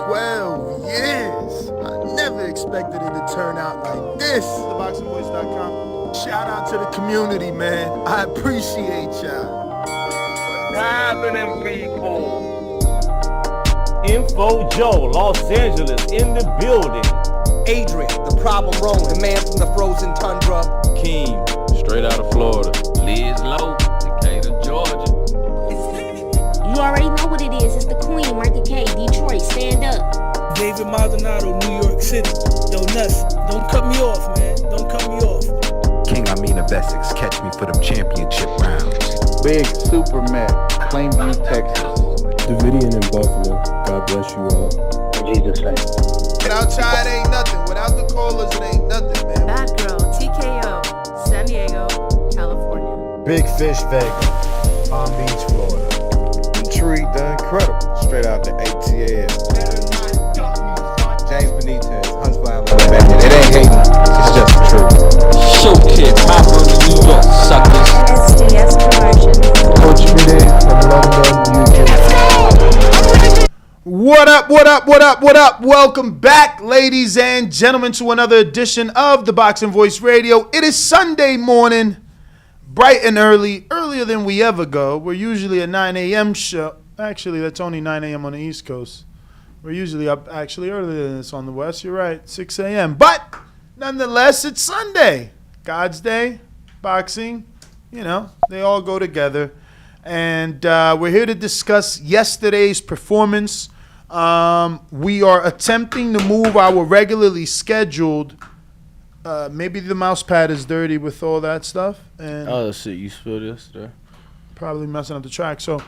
12 years. I never expected it to turn out like this. TheBoxingVoice.com. Shout out to the community, man. I appreciate y'all. What's happening, people? Info Joe, Los Angeles, in the building. Adrian, the problem wrong, the man from the frozen tundra. Keem, straight out of Florida. Liz Lowe, Decatur, Georgia. You already know what it is. It's the Queen, Martha K, Detroit. Stand up. David Maldonado, New York City. Yo, Nuts, don't cut me off, man. Don't cut me off. King Amina of Essex, catch me for them championship rounds. Big Super Mac, Plainview, Texas. Davidian in Buffalo. God bless you all. In Jesus' name. Without y'all, it ain't nothing. Without the callers, it ain't nothing, man. Bad Girl, TKO, San Diego, California. Big Fish Vega, Palm Beach, Florida. Intrigue the Incredible, straight out the ATL. James Benitez, Huntsville, Alabama. It ain't hating, it's just the truth. Show kid, Mount Vernon, New York, suckers. SDS Promotions. Coach Bide from London, UK. What up, what up, what up, what up? Welcome back, ladies and gentlemen, to another edition of the Boxing Voice Radio. It is Sunday morning, bright and early, earlier than we ever go. We're usually a 9 a.m. show. Actually, that's only 9 a.m. on the East Coast. We're usually up actually earlier than this on the West. You're right, 6 a.m. But nonetheless, it's Sunday. God's Day, boxing, you know, they all go together. And we're here to discuss yesterday's performance. We are attempting to move our regularly scheduled. Maybe the mouse pad is dirty with all that stuff. And Oh, shit, you spilled yesterday? probably messing up the track. So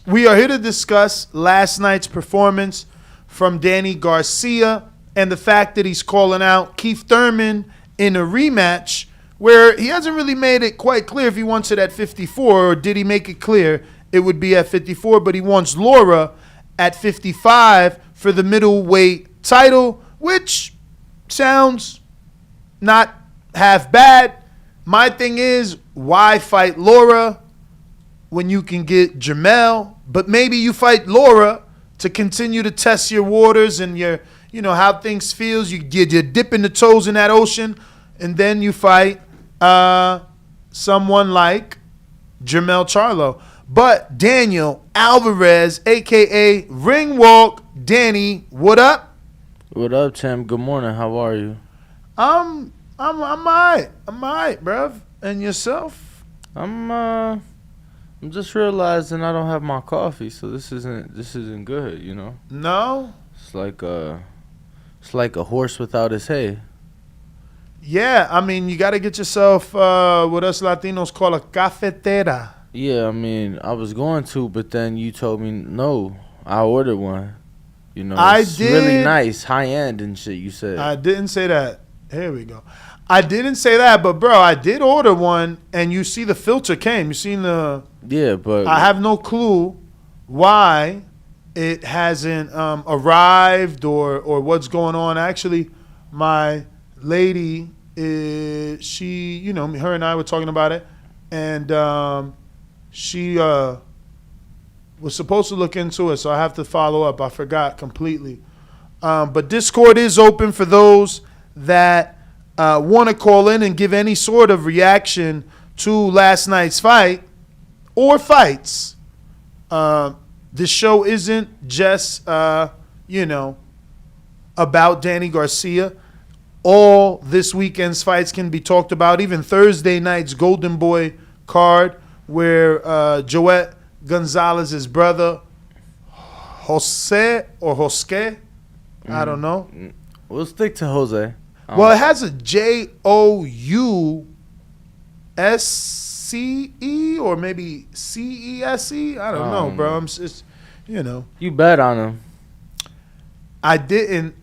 we are here to discuss last night's performance from Danny Garcia and the fact that he's calling out Keith Thurman in a rematch where he hasn't really made it quite clear if he wants it at 54, or did he make it clear it would be at 54, but he wants Lara at 55 for the middleweight title, which sounds not half bad. My thing is, why fight Lara when you can get Jamel? But maybe you fight Lara to continue to test your waters and your, you know, how things feels. You're dipping the toes in that ocean, and then you fight someone like Jermell Charlo. But Daniel Alvarez, a.k.a. Ringwalk, Danny, what up? What up, Tim? Good morning. How are you? I'm all right. I'm all right, bruv. And yourself? I'm just realizing I don't have my coffee, so this isn't good, you know? No? It's like a horse without his hay. Yeah, I mean, you got to get yourself what us Latinos call a cafetera. Yeah, I mean, I was going to, but then you told me no. I ordered one. You know, it's really nice, high end and shit. You said I didn't say that. Here we go. I didn't say that, but bro, I did order one, and you see the filter came. You seen the? Yeah, but I have no clue why it hasn't arrived or what's going on. Actually, my lady she, you know, her and I were talking about it, and she was supposed to look into it, so I have to follow up. I forgot completely. But Discord is open for those that want to call in and give any sort of reaction to last night's fight or fights. This show isn't just, you know, about Danny Garcia. All this weekend's fights can be talked about. Even Thursday night's Golden Boy card, where Joet Gonzalez's brother, Jose or Josque, I don't know. We'll stick to Jose. Well, it has a Jousce or maybe Cese. I don't know, bro. I'm just, you know. You bet on him. I didn't.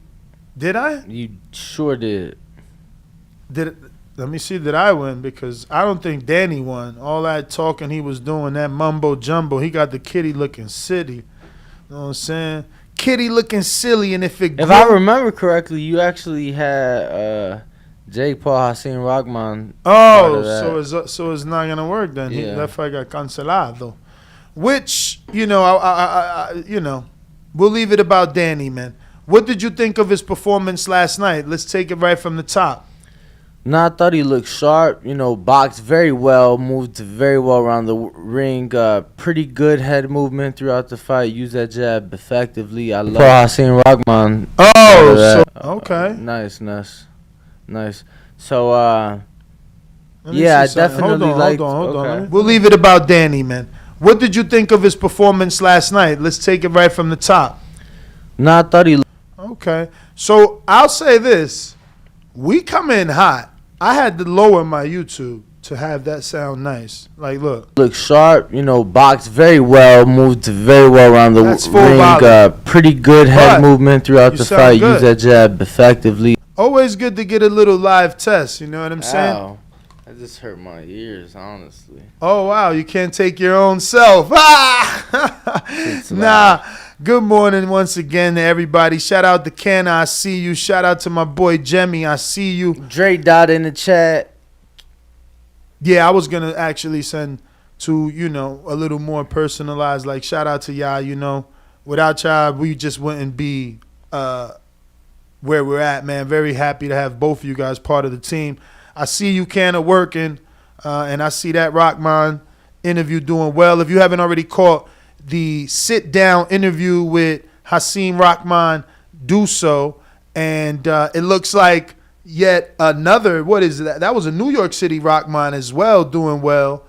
Did I? You sure did. Let me see that I win, because I don't think Danny won. All that talking he was doing, that mumbo jumbo, he got the kitty looking silly. You know what I'm saying? Kitty looking silly, and if I remember correctly, you actually had Jake Paul Hassan Rahman. Oh, so it's not gonna work then. Yeah. That fight got cancelado. which, you know, we'll leave it about Danny, man. What did you think of his performance last night? Let's take it right from the top. No, I thought he looked sharp. You know, boxed very well, moved very well around the ring. Pretty good head movement throughout the fight. Used that jab effectively. I love Hasim Rahman. Oh, so, okay. Nice. So, yeah, I definitely liked. Hold on. We'll leave it about Danny, man. What did you think of his performance last night? Let's take it right from the top. No, I thought he. Okay. So I'll say this. We come in hot. I had to lower my YouTube to have that sound nice. Like, look sharp, you know, boxed very well, moved very well around the ring. Pretty good head movement throughout the fight. Used that jab effectively. Always good to get a little live test, you know what I'm saying? Ow. That just hurt my ears, honestly. Oh, wow, you can't take your own self. Nah. Good morning once again to everybody. Shout out to Ken, I see you. Shout out to my boy Jemmy, I see you. Dre Dot in the chat. Yeah, I was going to actually send to, you know, a little more personalized. Like, shout out to y'all, you know. Without y'all, we just wouldn't be where we're at, man. Very happy to have both of you guys part of the team. I see you, Ken, working, and I see that Rockman interview doing well. If you haven't already caught the sit-down interview with Hasim Rahman, do so. And it looks like yet another, what is that? That was a New York City Rahman as well, doing well.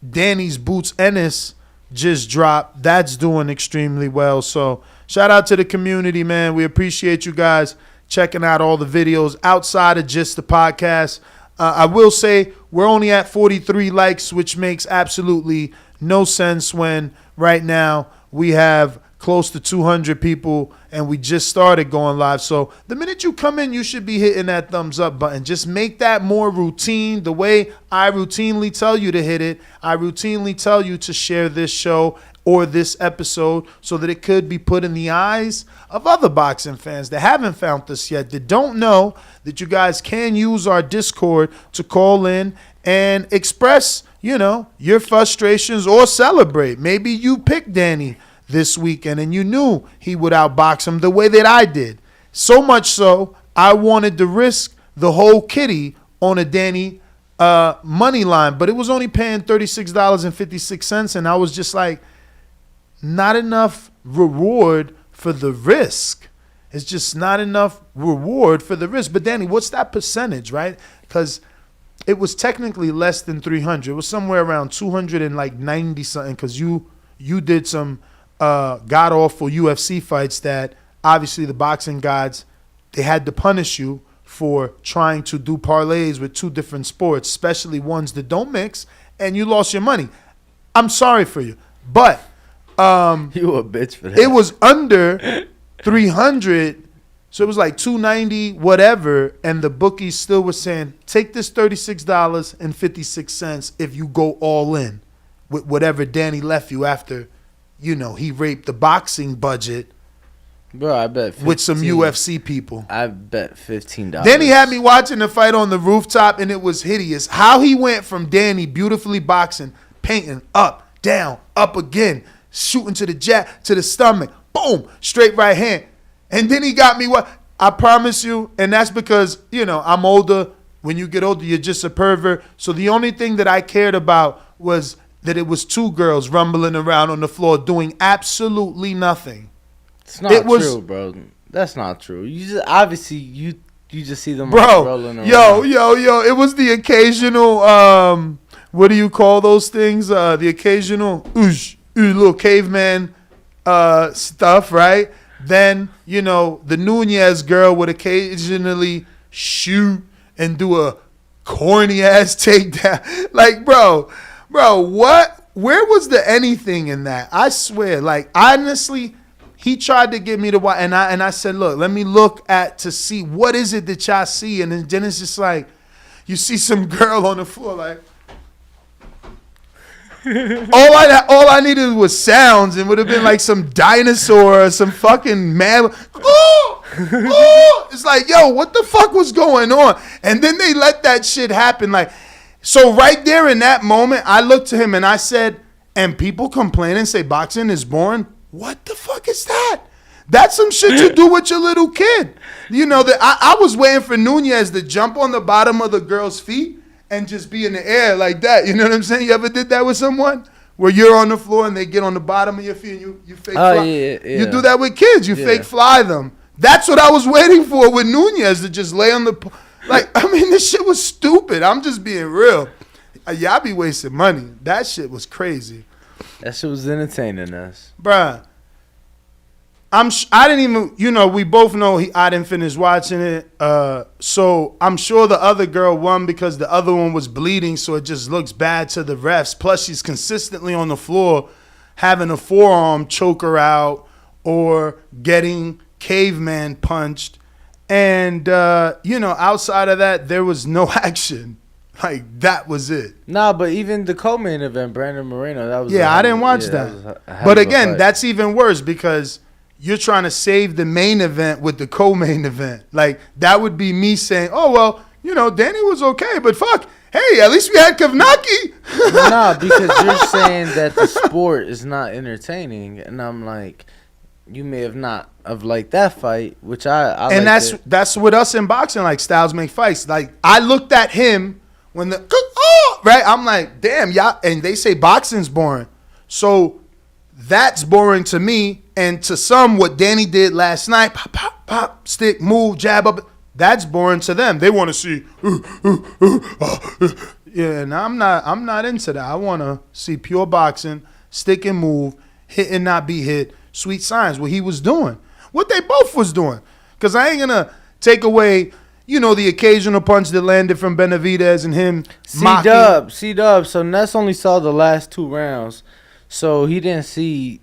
Danny's Boots Ennis just dropped. That's doing extremely well. So shout out to the community, man. We appreciate you guys checking out all the videos outside of just the podcast. I will say we're only at 43 likes, which makes absolutely no sense when right now we have close to 200 people and we just started going live. So the minute you come in, you should be hitting that thumbs up button. Just make that more routine. The way I routinely tell you to hit it, I routinely tell you to share this show or this episode so that it could be put in the eyes of other boxing fans that haven't found this yet, that don't know that you guys can use our Discord to call in and express, you know, your frustrations or celebrate. Maybe you picked Danny this weekend and you knew he would outbox him the way that I did. So much so, I wanted to risk the whole kitty on a Danny money line, but it was only paying $36.56, and I was just like, not enough reward for the risk. It's just not enough reward for the risk. But Danny, what's that percentage, right? Because it was technically less than 300. It was somewhere around 290 something. Because you did some god awful UFC fights that obviously the boxing gods, they had to punish you for trying to do parlays with two different sports, especially ones that don't mix, and you lost your money. I'm sorry for you, but you a bitch for that. It was under 300, so it was like 290 whatever, and the bookies still were saying, take this $36.56 if you go all in with whatever Danny left you after, you know, he raped the boxing budget. Bro, I bet 15, with some UFC people. I bet $15. Then he had me watching the fight on the rooftop, and it was hideous. How he went from Danny beautifully boxing, painting up, down, up again, shooting to the jab, to the stomach, boom, straight right hand. And then he got me what I promise you, and that's because, you know, I'm older. When you get older, you're just a pervert. So the only thing that I cared about was that it was two girls rumbling around on the floor doing absolutely nothing. It's not true, bro. That's not true. You just obviously you just see them rolling around. Yo. It was the occasional what do you call those things? The occasional little caveman stuff, right? Then, you know, the Nunez girl would occasionally shoot and do a corny ass takedown. Like, bro, what? Where was the anything in that? I swear, like, honestly, he tried to get me to watch, and I said, look, let me look to see what is it that y'all see, and then it's just like, you see some girl on the floor, like, all I needed was sounds, and would have been like some dinosaur or some fucking man. It's like, yo, what the fuck was going on? And then they let that shit happen. Like, So right there in that moment, I looked to him and I said, and people complain and say boxing is boring. What the fuck is that? That's some shit you do with your little kid. You know, that I was waiting for Nunez to jump on the bottom of the girl's feet and just be in the air like that. You know what I'm saying? You ever did that with someone? Where you're on the floor and they get on the bottom of your feet and you fake fly. Yeah. You do that with kids. You fake fly them. That's what I was waiting for with Nunez, to just lay on the... Like, I mean, this shit was stupid. I'm just being real. Y'all be wasting money. That shit was crazy. That shit was entertaining us. Bruh. I didn't even, you know, we both know I didn't finish watching it. So I'm sure the other girl won because the other one was bleeding, so it just looks bad to the refs. Plus, she's consistently on the floor having a forearm choke her out or getting caveman punched. And, you know, outside of that, there was no action. Like, that was it. Nah, but even the co-main event, Brandon Moreno, that was... Yeah, I didn't watch that. But again, that's even worse because... You're trying to save the main event with the co-main event. Like, that would be me saying, oh, well, you know, Danny was okay, but fuck, hey, at least we had Kavnaki. No, because you're saying that the sport is not entertaining. And I'm like, you may have not have liked that fight, which I and that's with us in boxing, like, styles make fights. Like, I looked at him when right? I'm like, damn, y'all. And they say boxing's boring. So that's boring to me. And to some, what Danny did last night, pop, pop, pop, stick, move, jab up, that's boring to them. They want to see, yeah, and I'm not into that. I want to see pure boxing, stick and move, hit and not be hit, sweet signs, what he was doing, what they both was doing. Because I ain't going to take away, you know, the occasional punch that landed from Benavidez and him mocking. C-Dub, so Ness only saw the last 2 rounds, so he didn't see,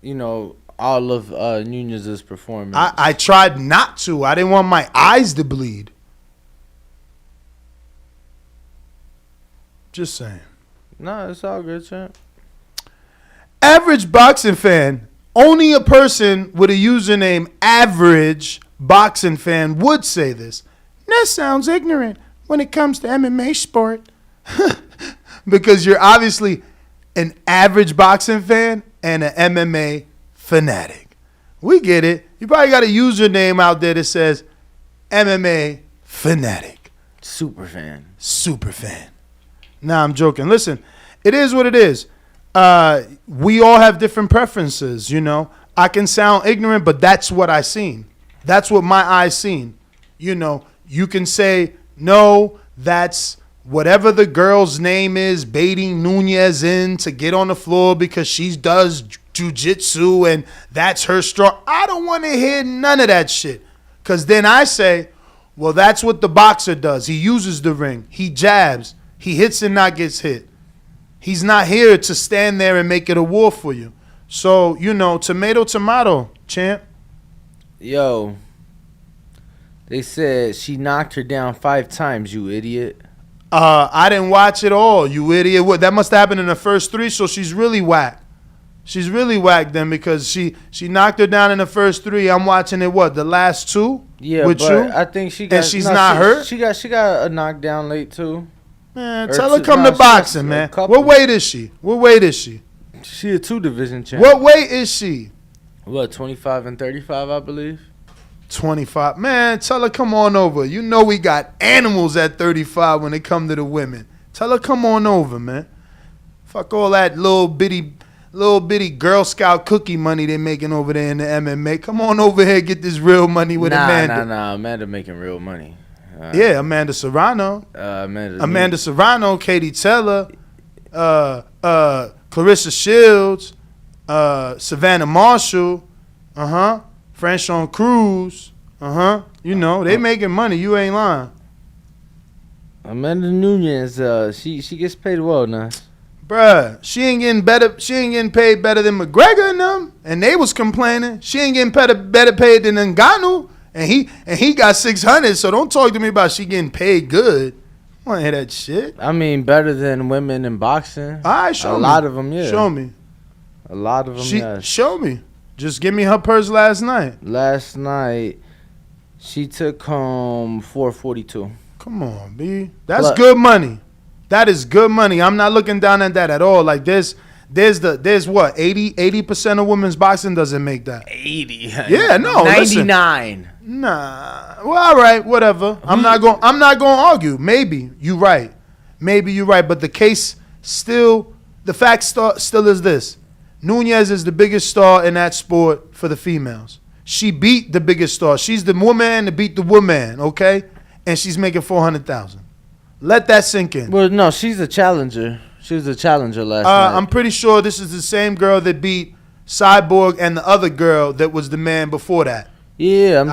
you know, all of Nunez's performance. I tried not to. I didn't want my eyes to bleed. Just saying. No, it's all good, champ. Average boxing fan. Only a person with a username average boxing fan would say this. That sounds ignorant when it comes to MMA sport. Because you're obviously an average boxing fan and an MMA fanatic. We get it. You probably got a username out there that says MMA fanatic. Super fan. Super fan. Nah, I'm joking. Listen, it is what it is. We all have different preferences, you know. I can sound ignorant, but that's what I seen. That's what my eyes seen. You know, you can say, no, that's whatever the girl's name is, baiting Nunez in to get on the floor because she does jiu-jitsu and that's her strong. I don't want to hear none of that shit. Because then I say, well, that's what the boxer does. He uses the ring. He jabs. He hits and not gets hit. He's not here to stand there and make it a war for you. So, you know, tomato, champ. Yo, they said she knocked her down 5 times, you idiot. I didn't watch it all, you idiot. What, that must have happened in the first 3, so she's really whack. She's really whack then because she knocked her down in the first 3. I'm watching it, what, the last 2? Yeah, with but you? I think she got... And she's not hurt? She got a knockdown late, too. Man, tell her come to boxing, man. What weight is she? She a 2-division champ. What weight is she? What, 25 and 35, I believe? 25. Man, tell her come on over. You know we got animals at 35 when it come to the women. Tell her come on over, man. Fuck all that little bitty Girl Scout cookie money they making over there in the MMA. Come on over here, get this real money with Amanda. Nah. Amanda making real money. Yeah, Amanda Serrano. Amanda Serrano, Katie Taylor, Clarissa Shields, Savannah Marshall, Franchon Cruz, you know, they making money. You ain't lying. Amanda Nunez, she gets paid well now. Bruh, she ain't getting paid better than McGregor and them, and they was complaining. She ain't getting better paid than Ngannou, and he got 600. So don't talk to me about she getting paid good. I want to hear that shit. I mean, better than women in boxing. All right, show me. A lot of them, yeah. Show me. A lot of them, yes. Show me. Just give me her purse last night. Last night, she took home $442. Come on, B. That's good money. That is good money. I'm not looking down at that at all. Like there's what 80% of women's boxing doesn't make that. 80. Yeah, no. 99. Listen. Nah. Well, all right, whatever. I'm not going to argue. Maybe you're right. But the case still, the fact still is this: Nunes is the biggest star in that sport for the females. She beat the biggest star. She's the woman to beat the woman. Okay, and she's making $400,000. Let that sink in. Well, no, she's a challenger. She was a challenger last night. I'm pretty sure this is the same girl that beat Cyborg and the other girl that was the man before that. Yeah,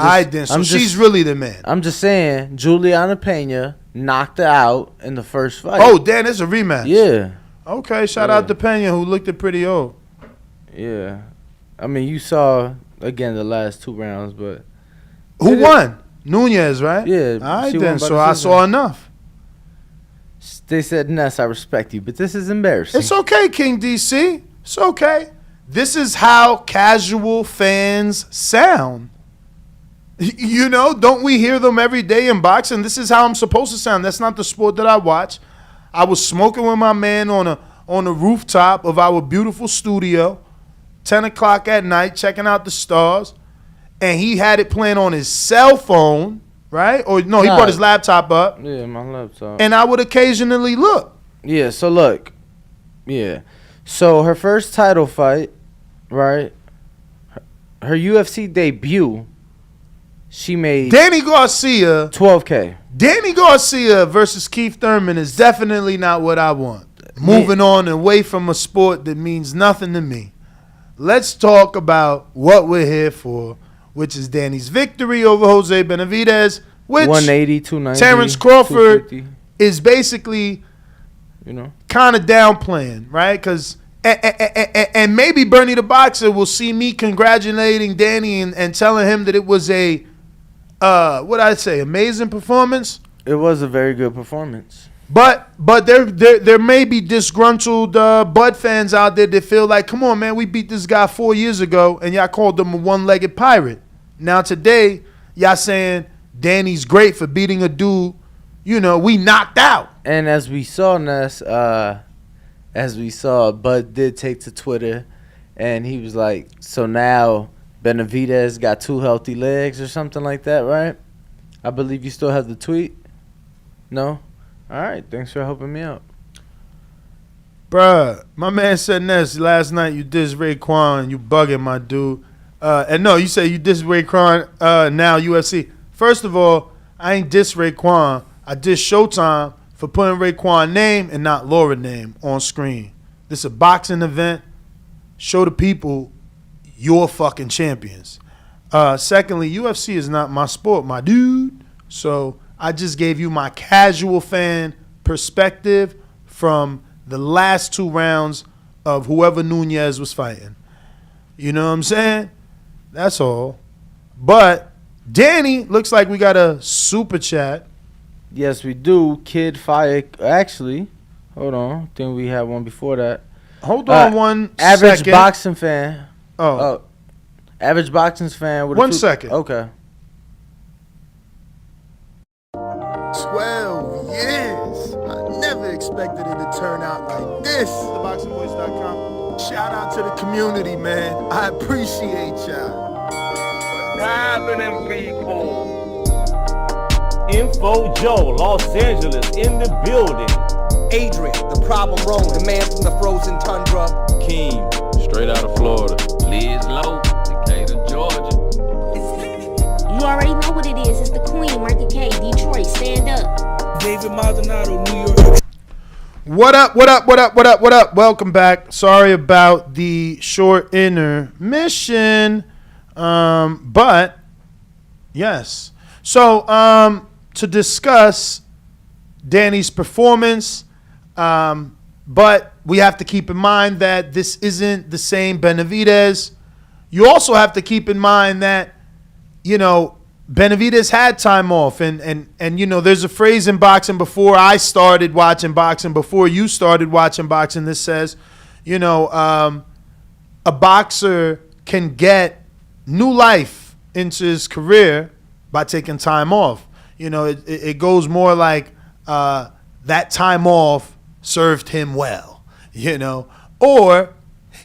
she's really the man. I'm just saying, Juliana Pena knocked her out in the first fight. Oh, damn, it's a rematch. Yeah. Okay, shout out to Pena, who looked it pretty old. Yeah. I mean, you saw, again, the last 2 rounds, but... Who won? Nunes, right? Yeah. All right, then, so I saw enough. They said, Ness, I respect you, but this is embarrassing. It's okay, King DC. It's okay. This is how casual fans sound. You know, don't we hear them every day in boxing? This is how I'm supposed to sound. That's not the sport that I watch. I was smoking with my man on a rooftop of our beautiful studio, 10 o'clock at night, checking out the stars, and he had it playing on his cell phone, right? Or no, he brought his laptop up. Yeah, my laptop. And I would occasionally look. Yeah, so look. Yeah. So her first title fight, right? Her UFC debut, she made Danny Garcia. $12K. Danny Garcia versus Keith Thurman is definitely not what I want. Moving on away from a sport that means nothing to me. Let's talk about what we're here for, which is Danny's victory over Jose Benavidez, which 180, 290, Terrence Crawford is basically, kind of downplaying, right? Because and maybe Bernie the Boxer will see me congratulating Danny and telling him that it was a what I'd say, amazing performance. It was a very good performance. But there may be disgruntled Bud fans out there that feel like, come on, man, we beat this guy 4 years ago, and y'all called him a one-legged pirate. Now today, y'all saying Danny's great for beating a dude, we knocked out. And as we saw, Ness, Bud did take to Twitter, and he was like, so now Benavidez got 2 healthy legs or something like that, right? I believe you still have the tweet? No? All right, thanks for helping me out. Bruh, my man said this last night, you dissed Raekwon, you bugging my dude. And no, you say you dissed Raekwon, now UFC. First of all, I ain't diss Raekwon. I diss Showtime for putting Raekwon's name and not Laura's name on screen. This is a boxing event. Show the people you're fucking champions. Secondly, UFC is not my sport, my dude. So I just gave you my casual fan perspective from the last 2 rounds of whoever Nunes was fighting. You know what I'm saying? That's all. But Danny, looks like we got a super chat. Yes, we do. Kid Fire. Actually, hold on. I think we had one before that. Hold on one average second. boxing fan. Oh. Average boxing fan. With 1 second. Okay. 12 years. I never expected it to turn out like this. TheBoxingVoice.com. Shout out to the community, man. I appreciate y'all. What's happening, people? Info Joe, Los Angeles, in the building. Adrian, the problem wrong, the man from the frozen tundra. Keem, straight out of Florida. Liz Lowe, Decatur, Georgia. You already know what it is. It's the Queen, Martha K, Detroit. Stand up. David Maldonado, New York. What up, what up, what up, what up, what up? Welcome back. Sorry about the short intermission. But, yes. So, to discuss Danny's performance, but we have to keep in mind that this isn't the same Benavidez. You also have to keep in mind that, Benavidez had time off, and there's a phrase in boxing before I started watching boxing, before you started watching boxing, that says, a boxer can get new life into his career by taking time off. It goes more like that time off served him well, or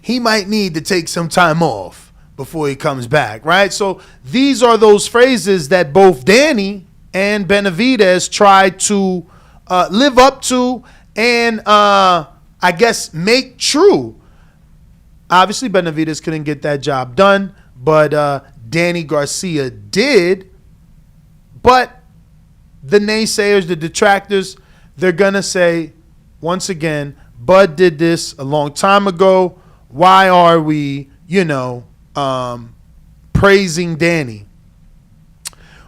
he might need to take some time off before he comes back, right? So these are those phrases that both Danny and Benavidez tried to live up to and I guess make true. Obviously, Benavidez couldn't get that job done, but Danny Garcia did. But the naysayers, the detractors, they're going to say, once again, Bud did this a long time ago. Why are we, praising Danny?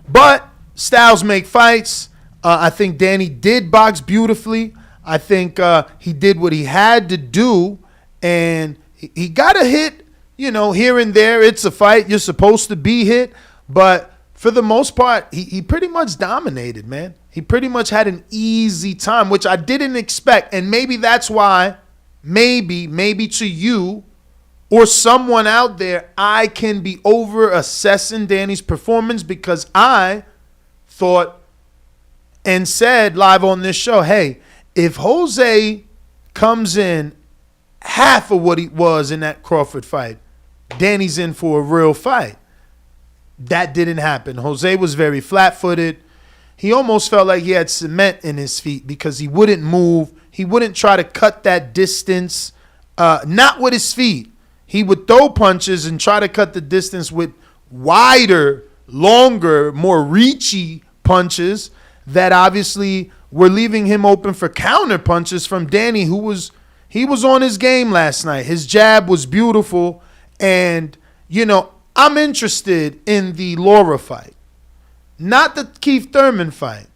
But styles make fights. I think Danny did box beautifully. I think he did what he had to do, and he got a hit, here and there. It's a fight. You're supposed to be hit. But for the most part, he pretty much dominated, man. He pretty much had an easy time, which I didn't expect. And maybe that's why, maybe to you or someone out there, I can be over assessing Danny's performance because I thought and said live on this show, hey, if Jose comes in half of what he was in that Crawford fight, Danny's in for a real fight. That didn't happen. Jose was very flat-footed. He almost felt like he had cement in his feet because he wouldn't move. He wouldn't try to cut that distance, not with his feet. He would throw punches and try to cut the distance with wider, longer, more reachy punches that obviously were leaving him open for counter punches from Danny, he was on his game last night. His jab was beautiful. And, I'm interested in the Lara fight, not the Keith Thurman fight.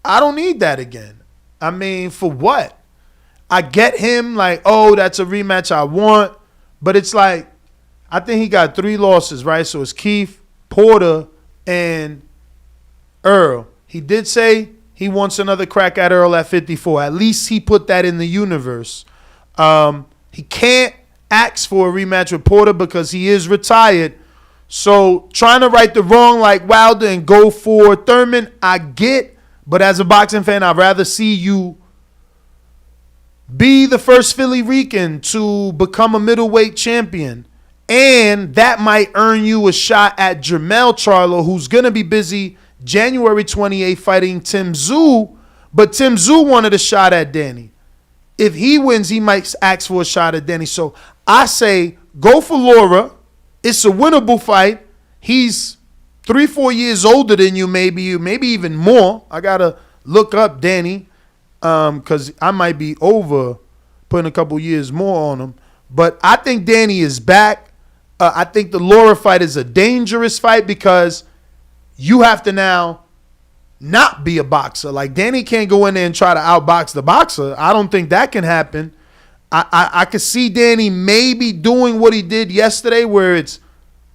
I don't need that again. I mean, for what? I get him like, oh, that's a rematch I want. But it's like, I think he got 3 losses, right? So it's Keith, Porter, and Earl. He did say he wants another crack at Earl at 54. At least he put that in the universe. He can't ask for a rematch with Porter because he is retired. So trying to right the wrong like Wilder and go for Thurman, I get. But as a boxing fan, I'd rather see you be the first Philly Rican to become a middleweight champion. And that might earn you a shot at Jermell Charlo, who's going to be busy January 28th fighting Tim Tszyu. But Tim Tszyu wanted a shot at Danny. If he wins, he might ask for a shot at Danny. So I say go for Lara. It's a winnable fight. He's 3-4 years older than you, maybe even more. I got to look up Danny because I might be over putting a couple years more on him. But I think Danny is back. I think the Lara fight is a dangerous fight because you have to now not be a boxer. Like Danny can't go in there and try to outbox the boxer. I don't think that can happen. I could see Danny maybe doing what he did yesterday where it's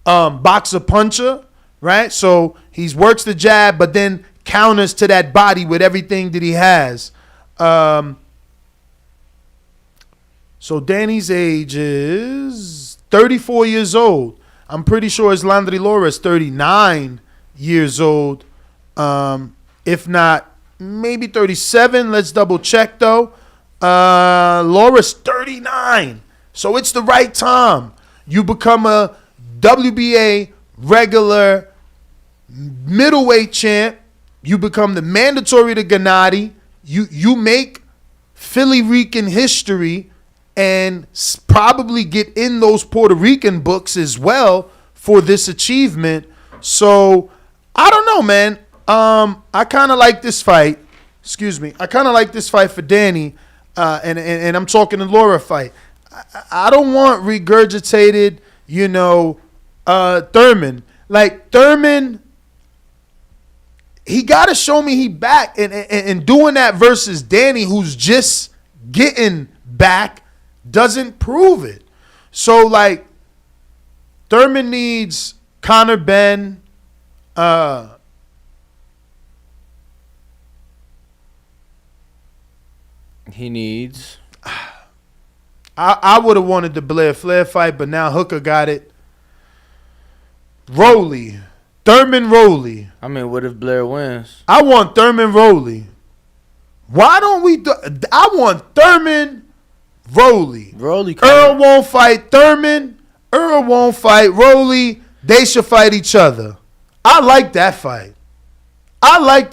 boxer puncher, right? So he works the jab but then counters to that body with everything that he has. So Danny's age is 34 years old. I'm pretty sure Erislandy Lara is 39 years old. If not, maybe 37. Let's double check though. Lara's 39. So it's the right time. You become a WBA regular middleweight champ. You become the mandatory to Gennady. You make Philly Rican history and probably get in those Puerto Rican books as well for this achievement. So I don't know, man. I kind of like this fight. Excuse me. I kind of like this fight for Danny. And I'm talking the Lara fight. I don't want regurgitated, Thurman. Like Thurman, he got to show me he back. And doing that versus Danny, who's just getting back, doesn't prove it. So, like, Thurman needs Conor Benn, he needs. I would have wanted the Blair Flair fight, but now Hooker got it. Rowley. Thurman Rowley. I mean, what if Blair wins? I want Thurman Rowley. Why don't we do? I want Thurman, Rolly. Rolly. Earl won't fight Thurman. Earl won't fight Rolly. They should fight each other. I like that fight. What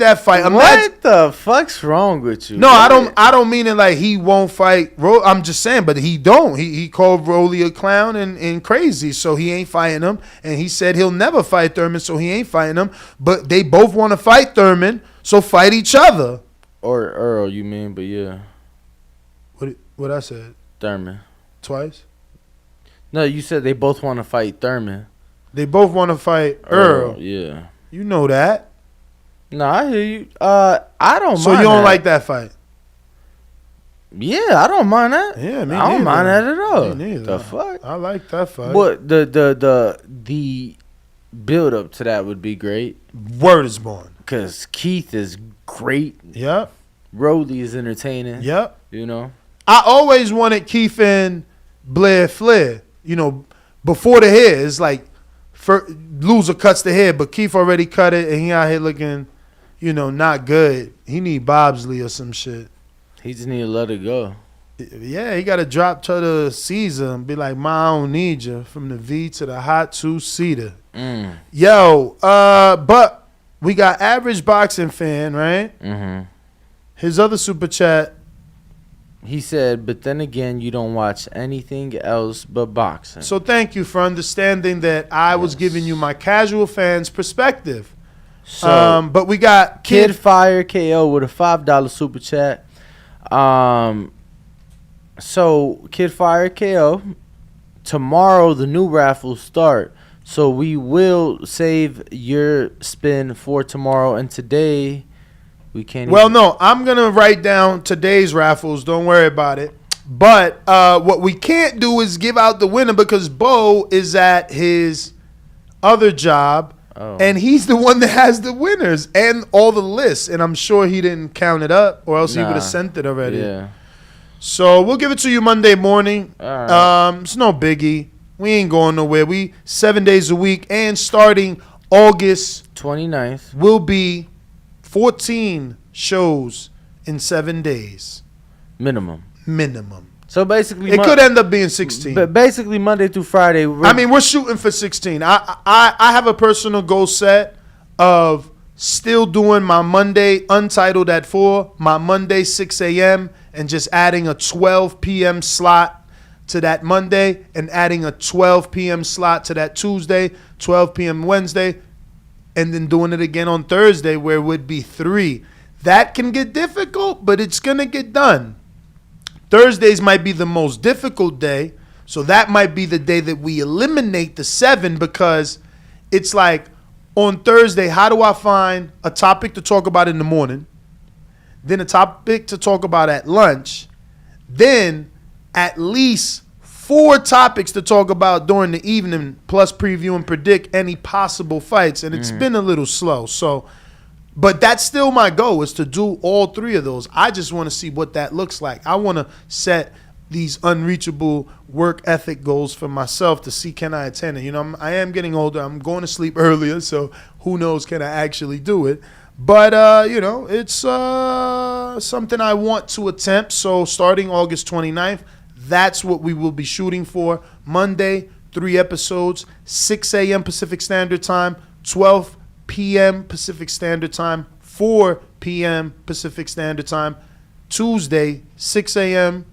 the fuck's wrong with you? No, I don't mean it like he won't fight. I'm just saying, but he don't. He called Rolly a clown and crazy, so he ain't fighting him. And he said he'll never fight Thurman, so he ain't fighting him. But they both want to fight Thurman, so fight each other. Or Earl, you mean? But yeah. What I said? Thurman. Twice? No, you said they both want to fight Thurman. They both want to fight Earl. Yeah. You know that. No, I hear you. I don't So mind you don't that. like that fight? Yeah, I don't mind that. Yeah, me I don't neither. mind that at all. Me neither. The fuck? I like that fight. But the build up to that would be great. Word is born. Cause Keith is great. Yep. Rolly is entertaining. Yep. You know. I always wanted Keith and Blair Flair. You know, before the hair, it's like loser cuts the hair, but Keith already cut it, and he out here looking, you know, not good. He need Bobsley or some shit. He just need to let it go. Yeah, he got to drop to the Caesar and be like, "Ma, I don't need you." From the V to the hot two-seater. Yo, but we got average boxing fan, right? Mm-hmm. His other super chat. He said, but then again, you don't watch anything else but boxing. So thank you for understanding that I was giving you my casual fans perspective. So, but we got Kid Fire KO with a $5 super chat. So Kid Fire KO, tomorrow the new raffles start. So we will save your spin for tomorrow, and today we can't. Well, no, I'm gonna write down today's raffles. Don't worry about it. But what we can't do is give out the winner because Bo is at his other job, and he's the one that has the winners and all the lists. And I'm sure he didn't count it up, or else he would have sent it already. Yeah. So we'll give it to you Monday morning. All right. It's no biggie. We ain't going nowhere. We 7 days a week, and starting August 29th will be 14 shows in 7 days. minimum. So basically, it could end up being 16. But basically, Monday through Friday. We're shooting for 16. I have a personal goal set of still doing my Monday Untitled at 4, my Monday 6 a.m., and just adding a 12 p.m. slot to that Monday and adding a 12 p.m. slot to that Tuesday, 12 p.m. Wednesday, and then doing it again on Thursday where it would be 3. That can get difficult, but it's going to get done. Thursdays might be the most difficult day, so that might be the day that we eliminate the 7 because it's like on Thursday, how do I find a topic to talk about in the morning, then a topic to talk about at lunch, then at least 4 topics to talk about during the evening, plus preview and predict any possible fights, and it's been a little slow. So, but that's still my goal, is to do all 3 of those. I just want to see what that looks like. I want to set these unreachable work ethic goals for myself to see, can I attain it? You know, I am getting older. I'm going to sleep earlier, so who knows, can I actually do it? But, you know, it's something I want to attempt. So starting August 29th, that's what we will be shooting for. Monday, 3 episodes, 6 a.m. Pacific Standard Time, 12 p.m. Pacific Standard Time, 4 p.m. Pacific Standard Time. Tuesday, 6 a.m.,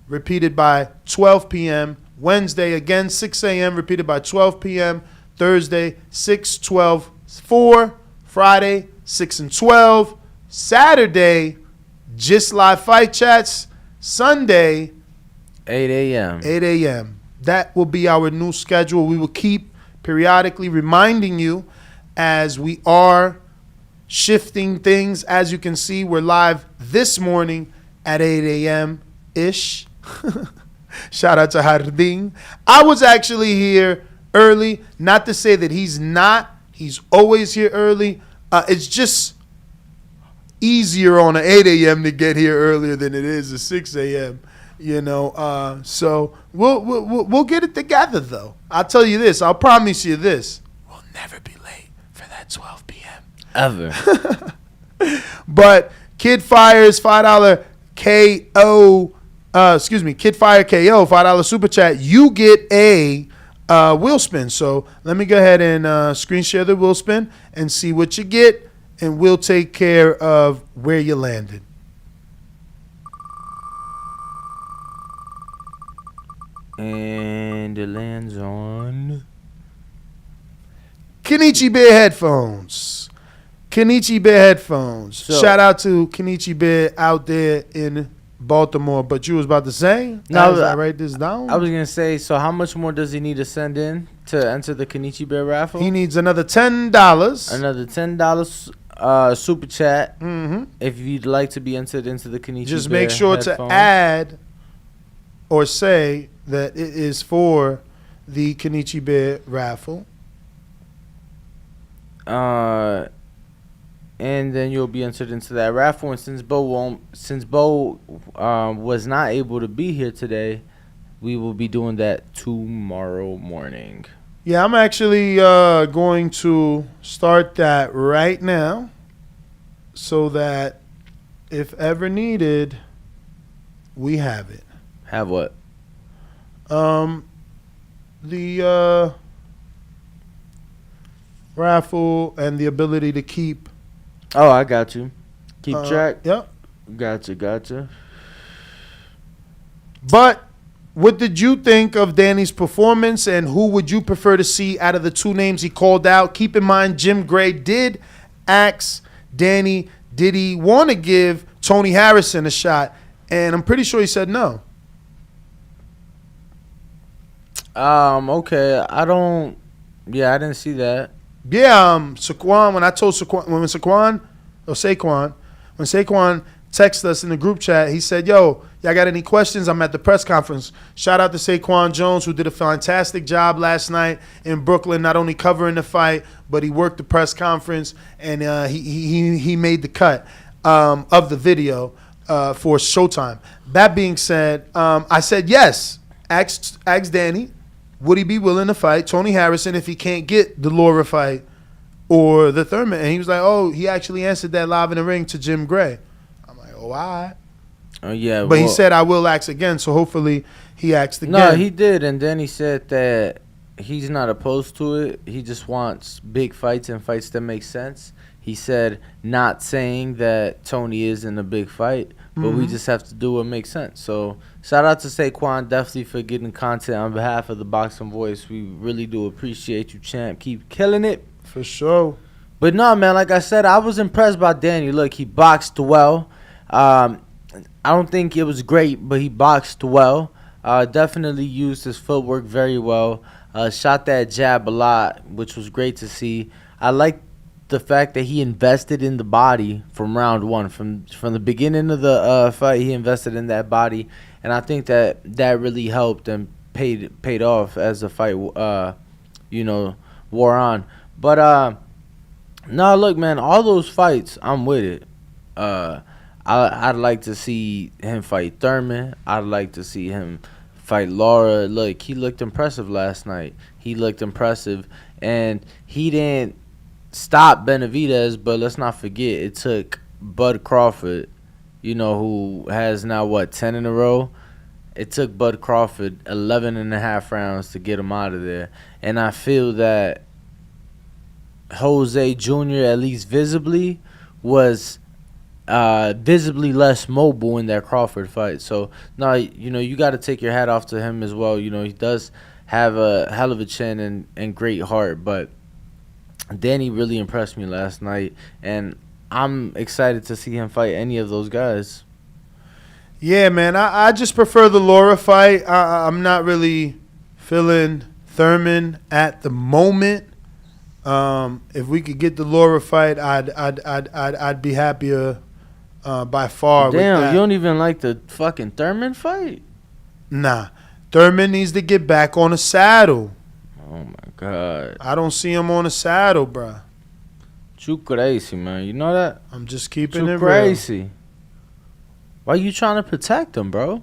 repeated by 12 p.m. Wednesday, again, 6 a.m., repeated by 12 p.m. Thursday, 6, 12, 4. Friday, 6 and 12. Saturday, just live fight chats. Sunday, 8 a.m. 8 a.m. That will be our new schedule. We will keep periodically reminding you as we are shifting things. As you can see, we're live this morning at 8 a.m.-ish. Shout out to Jardín. I was actually here early. Not to say that he's not. He's always here early. It's just easier on an 8 a.m. to get here earlier than it is at 6 a.m. You know, so we'll get it together, though. I'll tell you this. I'll promise you this. We'll never be late for that 12 p.m. Ever. But Kid Fire's $5 KO. Kid Fire KO $5 super chat. You get a wheel spin. So let me go ahead and screen share the wheel spin and see what you get, and we'll take care of where you landed. And it lands on Kenichi Bear headphones. Kenichi Bear headphones. So- Shout out to Kenichi Bear out there in Baltimore. But you was about to say? No, As I write this down. I was gonna say, so how much more does he need to send in to enter the Kenichi Bear raffle? He needs another $10. Another $10 super chat Mm-hmm. if you'd like to be entered into the Kenichi Just Bear make sure headphones. to add or say that it is for the Kenichi Bear raffle. And then you'll be entered into that raffle. And since Bo was not able to be here today, we will be doing that tomorrow morning. Yeah, I'm actually going to start that right now so that if ever needed, we have it. Have what? The raffle and the ability to keep. Oh, I got you. Keep track. Yep. Gotcha. But what did you think of Danny's performance, and who would you prefer to see out of the two names he called out? Keep in mind, Jim Gray did ask Danny, did he want to give Tony Harrison a shot? And I'm pretty sure he said no. Okay. I didn't see that. Yeah, Saquon, when Saquon texted us in the group chat, he said, yo, y'all got any questions? I'm at the press conference. Shout out to Saquon Jones, who did a fantastic job last night in Brooklyn, not only covering the fight, but he worked the press conference, and he made the cut of the video for Showtime. That being said, I said yes. Asked Danny, would he be willing to fight Tony Harrison if he can't get the Lara fight or the Thurman? And he was like, oh, he actually answered that live in the ring to Jim Gray. I'm like, oh, all right. Yeah. But he said, I will ask again, so hopefully he asked again. No, he did, and then he said that he's not opposed to it. He just wants big fights and fights that make sense. He said, not saying that Tony is in a big fight, but we just have to do what makes sense. So shout out to Saquon definitely for getting content on behalf of the Boxing Voice. We really do appreciate you, champ. Keep killing it. For sure. But no, man, like I said, I was impressed by Danny. Look, he boxed well. I don't think it was great, but he boxed well. Definitely used his footwork very well. Shot that jab a lot, which was great to see. I like the fact that he invested in the body from round one. From the beginning of the fight, he invested in that body, and I think that really helped and paid off as the fight wore on. But no, look, man, all those fights, I'm with it. I'd like to see him fight Thurman. I'd like to see him fight Lara. Look, he looked impressive last night. He looked impressive, and he didn't stop Benavidez, but let's not forget it took Bud Crawford, who has now 10 in a row. It took Bud Crawford 11 and a half rounds to get him out of there, and I feel that Jose Jr., at least visibly, was visibly less mobile in that Crawford fight. So no, you got to take your hat off to him as well. He does have a hell of a chin and great heart, but Danny really impressed me last night, and I'm excited to see him fight any of those guys. Yeah, man, I just prefer the Lara fight. I'm not really feeling Thurman at the moment. If we could get the Lara fight, I'd be happier by far. Damn, with that. You don't even like the fucking Thurman fight? Nah, Thurman needs to get back on the saddle. Oh my God, I don't see him on the saddle, bruh. You crazy, man. You know that? I'm just keeping it crazy. Why you trying to protect him, bro?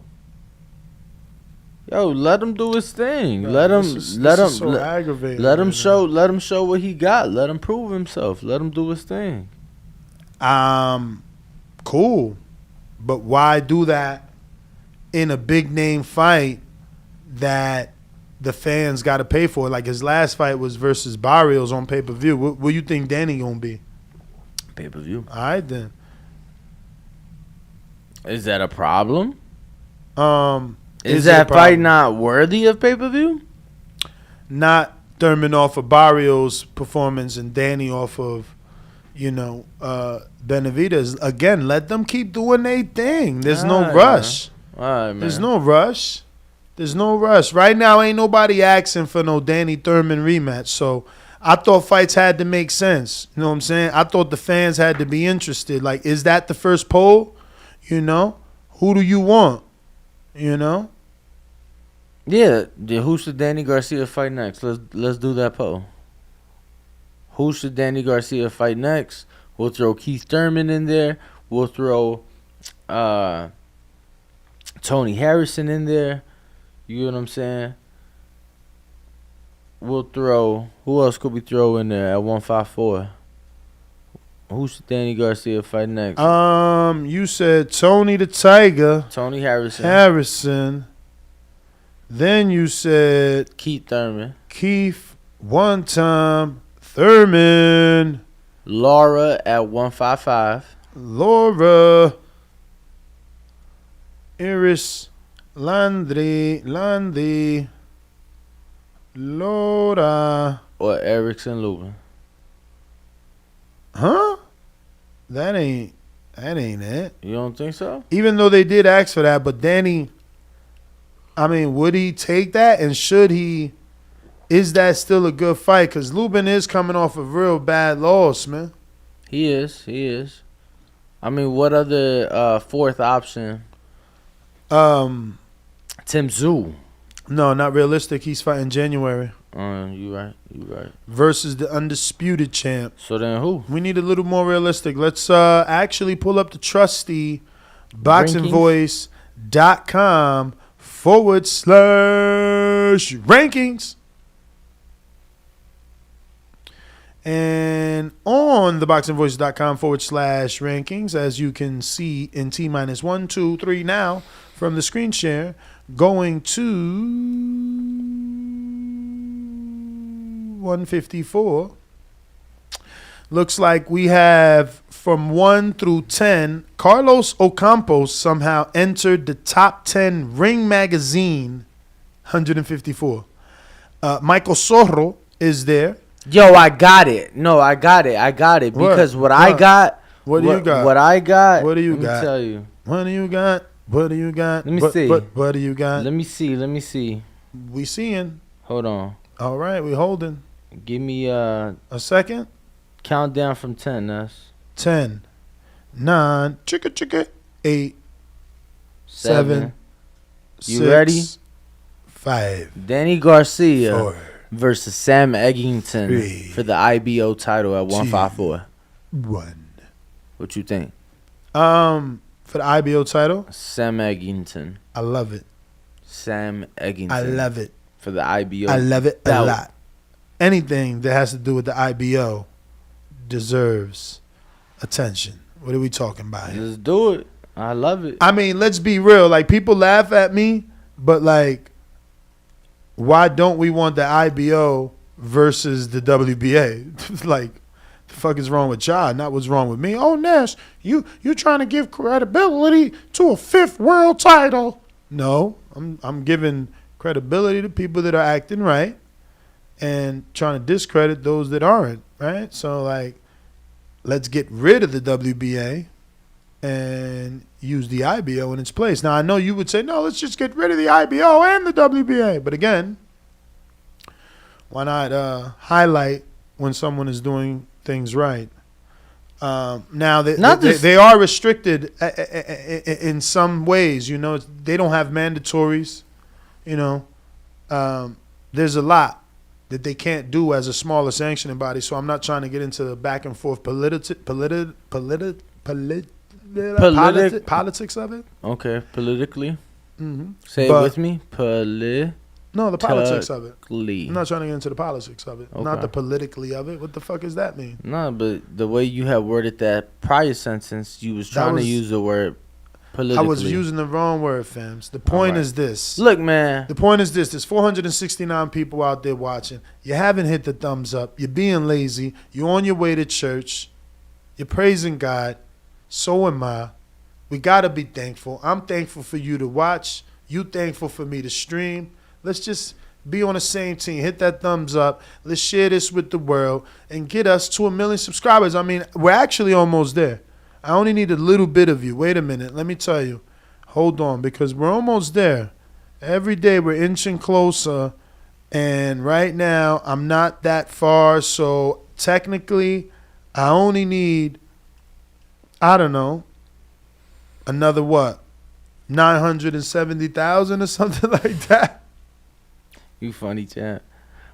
Yo, let him do his thing. Bro, let him show what he got. Let him prove himself. Let him do his thing. cool, but why do that in a big name fight that the fans got to pay for? Like his last fight was versus Barrios on pay-per-view. What you think Danny gonna be? Pay-per-view. All right then. Is that a problem? Is that fight not worthy of pay-per-view? Not Thurman off of Barrios' performance and Danny off of, Benavidez. Again, let them keep doing their thing. There's no rush. All right, man. There's no rush. There's no rush. Right now, ain't nobody asking for no Danny Thurman rematch. So I thought fights had to make sense. You know what I'm saying? I thought the fans had to be interested. Like, is that the first poll? Who do you want? Yeah. Who should Danny Garcia fight next? Let's do that poll. Who should Danny Garcia fight next? We'll throw Keith Thurman in there. We'll throw Tony Harrison in there. You know what I'm saying? We'll throw. Who else could we throw in there at 154? Who should Danny Garcia fight next? You said Tony the Tiger. Tony Harrison. Then you said Keith Thurman. Keith one time. Thurman. Lara at 155. Lara. Erislandy Lara. Or Erickson Lubin. Huh? That ain't it. You don't think so? Even though they did ask for that, but Danny, would he take that? And should he? Is that still a good fight? Because Lubin is coming off a real bad loss, man. He is. What other fourth option? Tim Tszyu. No, not realistic. He's fighting January. You right. Versus the undisputed champ. So then who? We need a little more realistic. Let's actually pull up the trusty boxingvoice.com/rankings. And on the boxingvoice.com/rankings, as you can see in T-1, 2, 3 now from the screen share, going to 154. Looks like we have from 1 through 10, Carlos Ocampos somehow entered the top 10 Ring Magazine, 154. Michael Zorro is there. Yo, I got it. No, I got it. Because what I got. What do you got? What I got. What do you got? Let me tell you. What do you got? What do you got? Let me see. What do you got? Let me see. We seeing. Hold on. All right, we holding. Give me a second. Count down from 10, Ness. 10, 9, 8, 7. You 6, ready? 5. Danny Garcia 4 versus Sam Eggington 3, for the IBO title at 154. 1. What you think? For the IBO title? Sam Eggington. I love it. Sam Eggington. I love it. For the IBO. I love it belt. a lot. Anything that has to do with the IBO deserves attention. What are we talking about here? Let's do it. I love it. Let's be real. Like, people laugh at me, but like, why don't we want the IBO versus the WBA? Like, the fuck is wrong with y'all? Not what's wrong with me. Oh, Nash, you're trying to give credibility to a 5th world title. No, I'm giving credibility to people that are acting right and trying to discredit those that aren't, right? So, like, let's get rid of the WBA and use the IBO in its place. Now, I know you would say, no, let's just get rid of the IBO and the WBA. But again, why not highlight when someone is doing things right? Now, they are restricted in some ways. They don't have mandatories. There's a lot that they can't do as a smaller sanctioning body. So I'm not trying to get into the back and forth politics of it. Okay, politically. Mm-hmm. Say it with me. No, the politics of it. Politically. I'm not trying to get into the politics of it. Okay. Not the politically of it. What the fuck does that mean? No, but the way you had worded that prior sentence, you was trying to use the word politically. I was using the wrong word, fams. The point is this. Look, man. The point is this. There's 469 people out there watching. You haven't hit the thumbs up. You're being lazy. You're on your way to church. You're praising God. So am I. We got to be thankful. I'm thankful for you to watch. You thankful for me to stream. Let's just be on the same team. Hit that thumbs up. Let's share this with the world and get us to 1 million subscribers. I mean, we're actually almost there. I only need a little bit of you. Wait a minute. Let me tell you. Hold on, because we're almost there. Every day we're inching closer. And right now, I'm not that far. So technically, I only need, I don't know, another what? 970,000 or something like that. You funny, champ.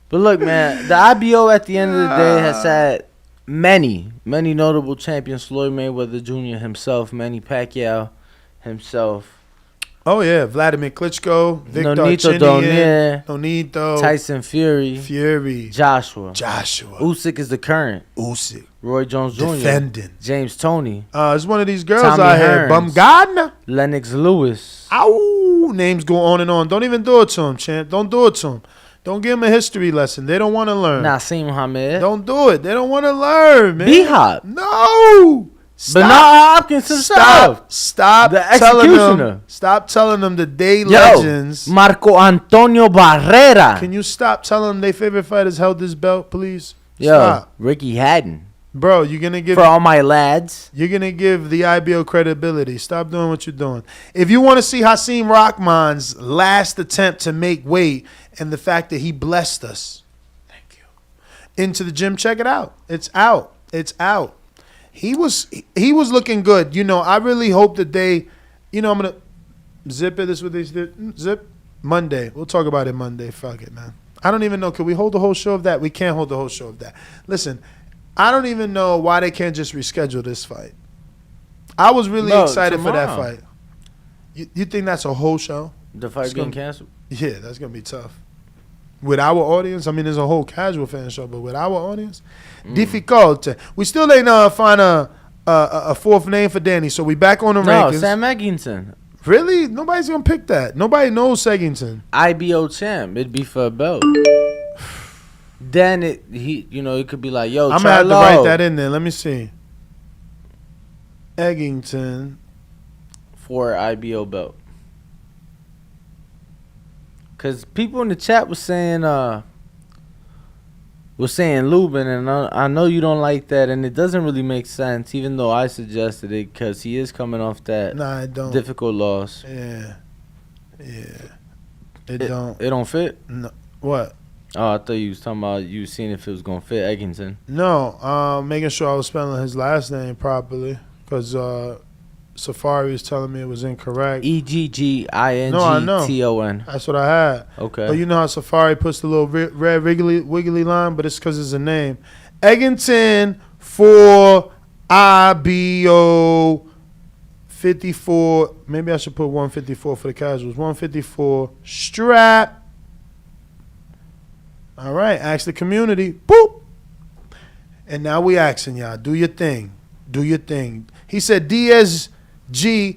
But look, man, the IBO at the end of the day has had many notable champions. Floyd Mayweather Jr. himself, Manny Pacquiao himself. Oh, yeah. Vladimir Klitschko, Victor Nonito Archinian, Nonito, Tyson Fury, Joshua. Usyk is the current. Usyk. Roy Jones Jr. Defending. James Toney. It's one of these girls Tommy out here. Hearns. Bumgarner. Lennox Lewis. Ow. Names go on and on. Don't even do it to him, champ. Don't do it to him. Don't give him a history lesson. They don't want to learn. Naseem Hamed. Don't do it. They don't want to learn, man. B-Hop. No. But not Hopkins himself. Stop the telling executioner. them. Stop telling them the day legends. Marco Antonio Barrera. Can you stop telling them their favorite fighters held this belt, please? Yo, Stop. Ricky Hatton. Bro, you're gonna give for all my lads. You're gonna give the IBO credibility. Stop doing what you're doing. If you want to see Hasim Rahman's last attempt to make weight and the fact that he blessed us, thank you, into the gym, check it out. It's out. It's out. He was looking good. You know, I really hope that they, you know, I'm gonna zip it. This is what they did. Zip Monday. We'll talk about it Monday. Fuck it, man. I don't even know. Can we hold the whole show of that? We can't hold the whole show of that. Listen. I don't even know why they can't just reschedule this fight. I was really excited for that fight. You think that's a whole show? The fight being canceled? Yeah, that's going to be tough. With our audience, I mean, there's a whole casual fan show, but with our audience, difficult. We still ain't find a fourth name for Danny, so we back on the rankings. No, Sam Eggington. Really? Nobody's going to pick that. Nobody knows Eggington. IBO champ. It'd be for a belt. Then it could be like, yo, I'm gonna have to write that in there. Let me see. Eggington for IBO belt. Cause people in the chat was saying Lubin, and I know you don't like that, and it doesn't really make sense, even though I suggested it, cause he is coming off that difficult loss. Yeah. It don't fit. No, what? Oh, I thought you was talking about you seeing if it was gonna fit Eggington. No, making sure I was spelling his last name properly, because Safari was telling me it was incorrect. Eggington. No, I know. That's what I had. Okay. But you know how Safari puts the little red wiggly line, but it's because it's a name. Eggington for IBO 54. Maybe I should put 154 for the casuals. 154 strap. All right, ask the community. Boop. And now we asking y'all, do your thing. Do your thing. He said DSG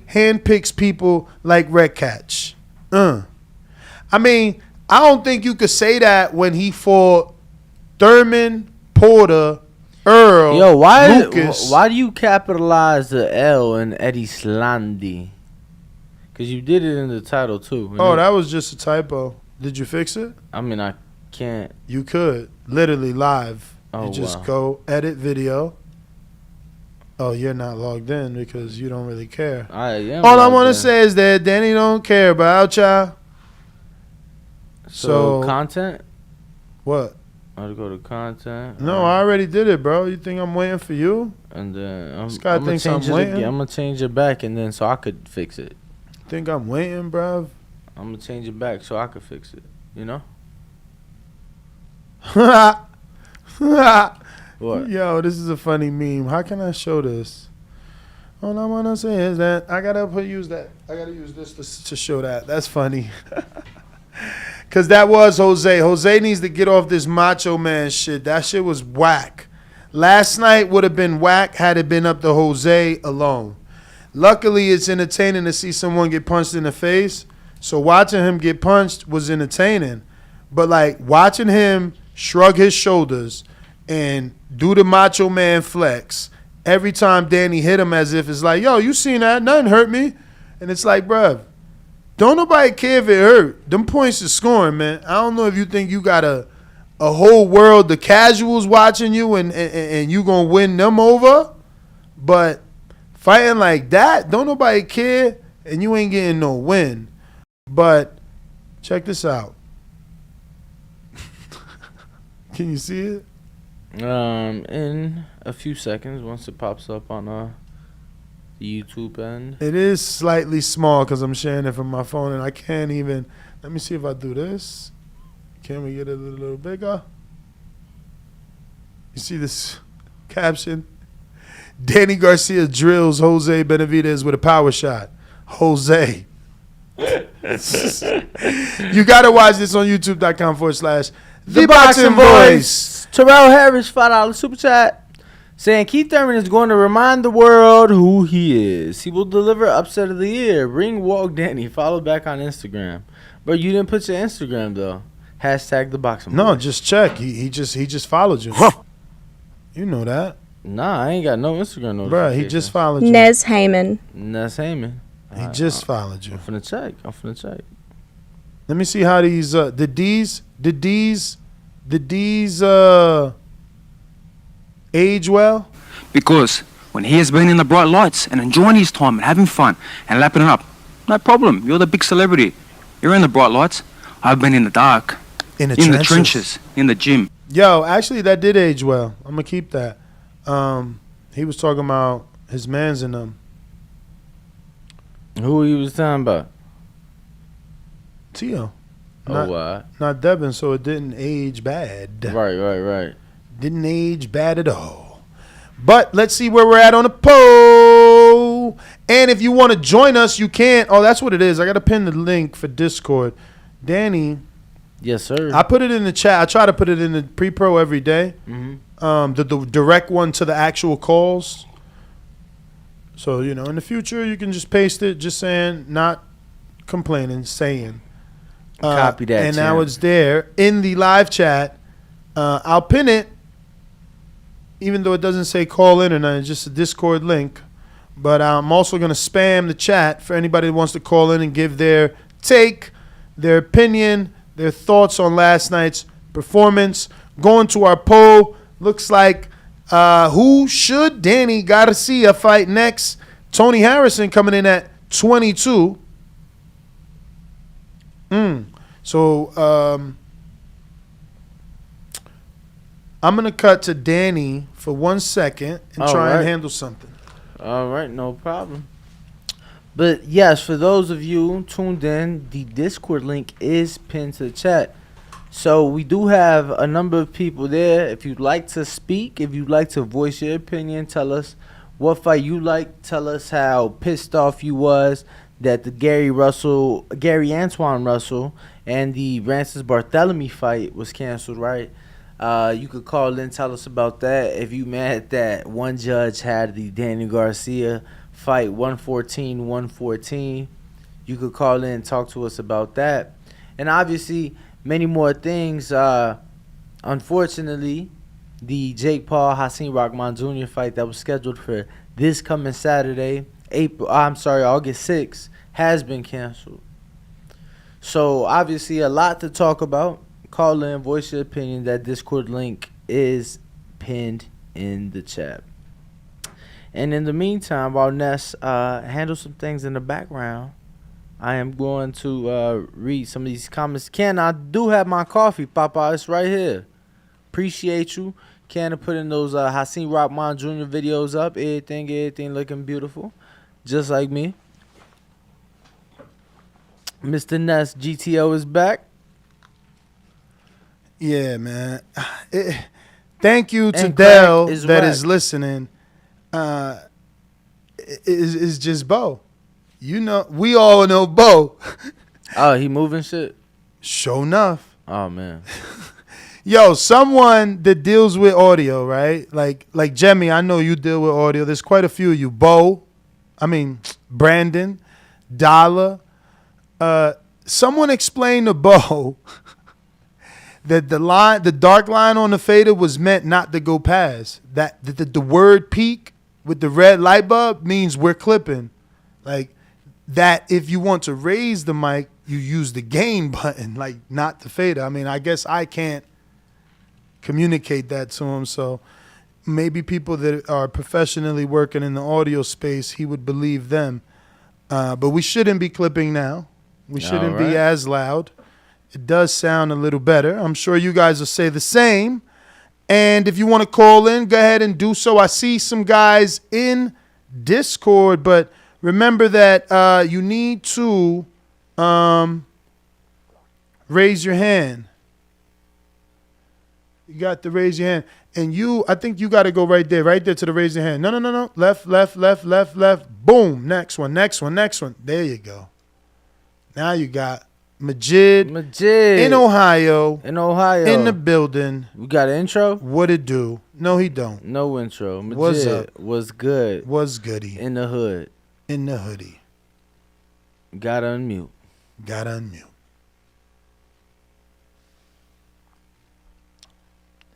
handpicks people like Red Catch. I mean, I don't think you could say that when he fought Thurman, Porter, Earl, Lucas. Why do you capitalize the L in Erislandy? Because you did it in the title too. Oh, that was just a typo. Did you fix it? I mean, I can't. You could. Literally live. Oh, you just go edit video. Oh, you're not logged in because you don't really care. I am. All I want to say is that Danny don't care about y'all. So content? What? I'll go to content. No, I already did it, bro. You think I'm waiting for you? And then this guy thinks I'm waiting. I'm gonna change it back, and then so I could fix it. Think I'm waiting, bro? I'm gonna change it back so I could fix it. You know? What? Yo, this is a funny meme. How can I show this? All I wanna say is that I gotta use this to show that. That's funny. Because that was Jose. Jose needs to get off this Macho Man shit. That shit was whack. Last night would have been whack had it been up to Jose alone. Luckily, it's entertaining to see someone get punched in the face. So watching him get punched was entertaining. But, like, watching him shrug his shoulders and do the Macho Man flex every time Danny hit him as if it's like, yo, you seen that? Nothing hurt me. And it's like, bruh, don't nobody care if it hurt. Them points is scoring, man. I don't know if you think you got a whole world, the casuals watching you and you going to win them over. But fighting like that, don't nobody care, and you ain't getting no win. But check this out. Can you see it? In a few seconds, once it pops up on the YouTube end. It is slightly small because I'm sharing it from my phone, and I can't even. Let me see if I do this. Can we get it a little bigger? You see this caption? Danny Garcia drills Jose Benavidez with a power shot. Jose. You got to watch this on youtube.com/The Boxing Voice. Terrell Harris, $5 super chat. Saying Keith Thurman is going to remind the world who he is. He will deliver upset of the year. Ring walk Danny. Follow back on Instagram. But you didn't put your Instagram though. Hashtag the boxing. No, boy. just check. He just followed you. You know that. Nah, I ain't got no Instagram notification. Bruh, he just followed you. Nez Heyman. He just followed you. I'm finna check. Let me see how these did these age well? Because when he has been in the bright lights and enjoying his time and having fun and lapping it up, no problem. You're the big celebrity. You're in the bright lights. I've been in the dark. In the trenches. In the gym. Yo, actually that did age well. I'm gonna keep that. He was talking about his mans in them. Who he was talking about? Tio. Not Devin, so it didn't age bad. Right. Didn't age bad at all. But let's see where we're at on the poll. And if you want to join us, you can. Oh, that's what it is. I got to pin the link for Discord. Danny. Yes, sir. I put it in the chat. I try to put it in the pre-pro every day. Mm-hmm. The direct one to the actual calls. So, in the future, you can just paste it, just saying, not complaining, saying. Copy that. And now it's there in the live chat. I'll pin it, even though it doesn't say call in or nothing. It's just a Discord link. But I'm also going to spam the chat for anybody that wants to call in and give their take, their opinion, their thoughts on last night's performance. Going to our poll, looks like who should Danny Garcia fight next? Tony Harrison coming in at 22. So I'm going to cut to Danny for 1 second and try and handle something. All right, no problem. But yes, for those of you tuned in, the Discord link is pinned to the chat. So we do have a number of people there. If you'd like to speak, if you'd like to voice your opinion, tell us what fight you like. Tell us how pissed off you was that the Gary Antoine Russell and the Francis Barthélemy fight was canceled, right? You could call in, tell us about that. If you mad that one judge had the Danny Garcia fight 114, you could call in and talk to us about that. And obviously, many more things. Unfortunately, the Jake Paul Hakeem Rahman Jr. fight that was scheduled for this coming Saturday, August 6th, has been canceled. So obviously, a lot to talk about. Call in, voice your opinion. That Discord link is pinned in the chat. And in the meantime, while Ness handles some things in the background, I am going to read some of these comments. Ken, I do have my coffee, Papa. It's right here. Appreciate you. Ken, to put in those Hakeem Rahman Jr. videos up. Everything looking beautiful. Just like me. Mr. Ness, GTO is back. Yeah, man. Thank you to Dell that is listening. It's just Bo. We all know Bo. Oh, he moving shit? Sure enough. Oh man. Yo, someone that deals with audio, right? Like Jemmy, I know you deal with audio. There's quite a few of you. Brandon, Dollar. Someone explained to Bo that the dark line on the fader was meant not to go past. That the word peak with the red light bulb means we're clipping. Like that, if you want to raise the mic, you use the gain button, like not the fader. I mean, I guess I can't communicate that to him. So maybe people that are professionally working in the audio space, he would believe them. But we shouldn't be clipping now. We shouldn't be as loud. It does sound a little better. I'm sure you guys will say the same. And if you want to call in, go ahead and do so. I see some guys in Discord, but remember that you need to raise your hand. You got to raise your hand. And I think you got to go right there to the raise your hand. No. Left. Boom. Next one. There you go. Now you got Majid in Ohio. In the building. We got an intro? What it do? No, he don't. No intro. Majid, what's up? Was good. Was goody. In the hood. In the hoodie. Got unmute.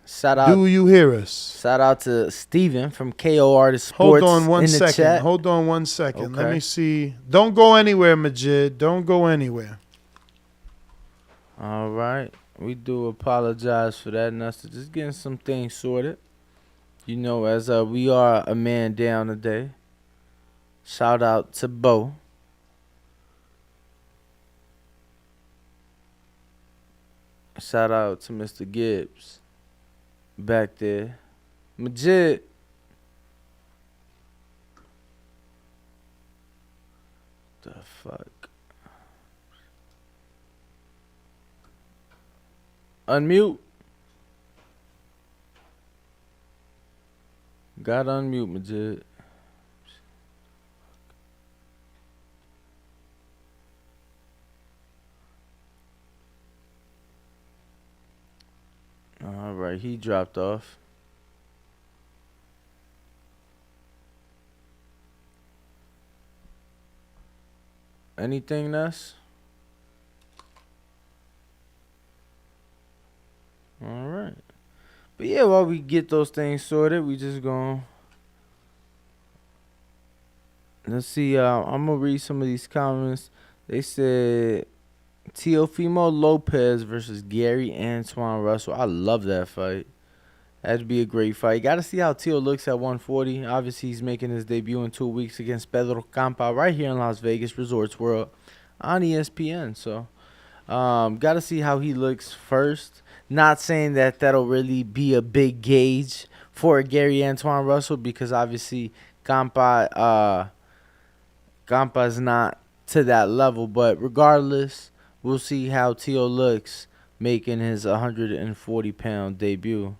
Shout out. Do you hear us? Shout out to Steven from KO Artist Sports. Hold on one second. Chat. Hold on one second. Okay. Let me see. Don't go anywhere, Majid. Don't go anywhere. All right. We do apologize for that. And us just getting some things sorted. You know, as we are a man down today. Shout out to Bo. Shout out to Mr. Gibbs. Back there. Majid. The fuck? Unmute. Got unmute, Majid. All right, he dropped off. Anything else? All right. But yeah, while we get those things sorted, we just gonna let's see. I'm gonna read some of these comments. They said Teofimo Lopez versus Gary Antoine Russell. I love that fight. That'd be a great fight. Got to see how Teo looks at 140. Obviously, he's making his debut in 2 weeks against Pedro Campa right here in Las Vegas Resorts World on ESPN. So, got to see how he looks first. Not saying that that'll really be a big gauge for Gary Antoine Russell because obviously Campa's not to that level. But regardless, we'll see how Teo looks making his 140-pound debut.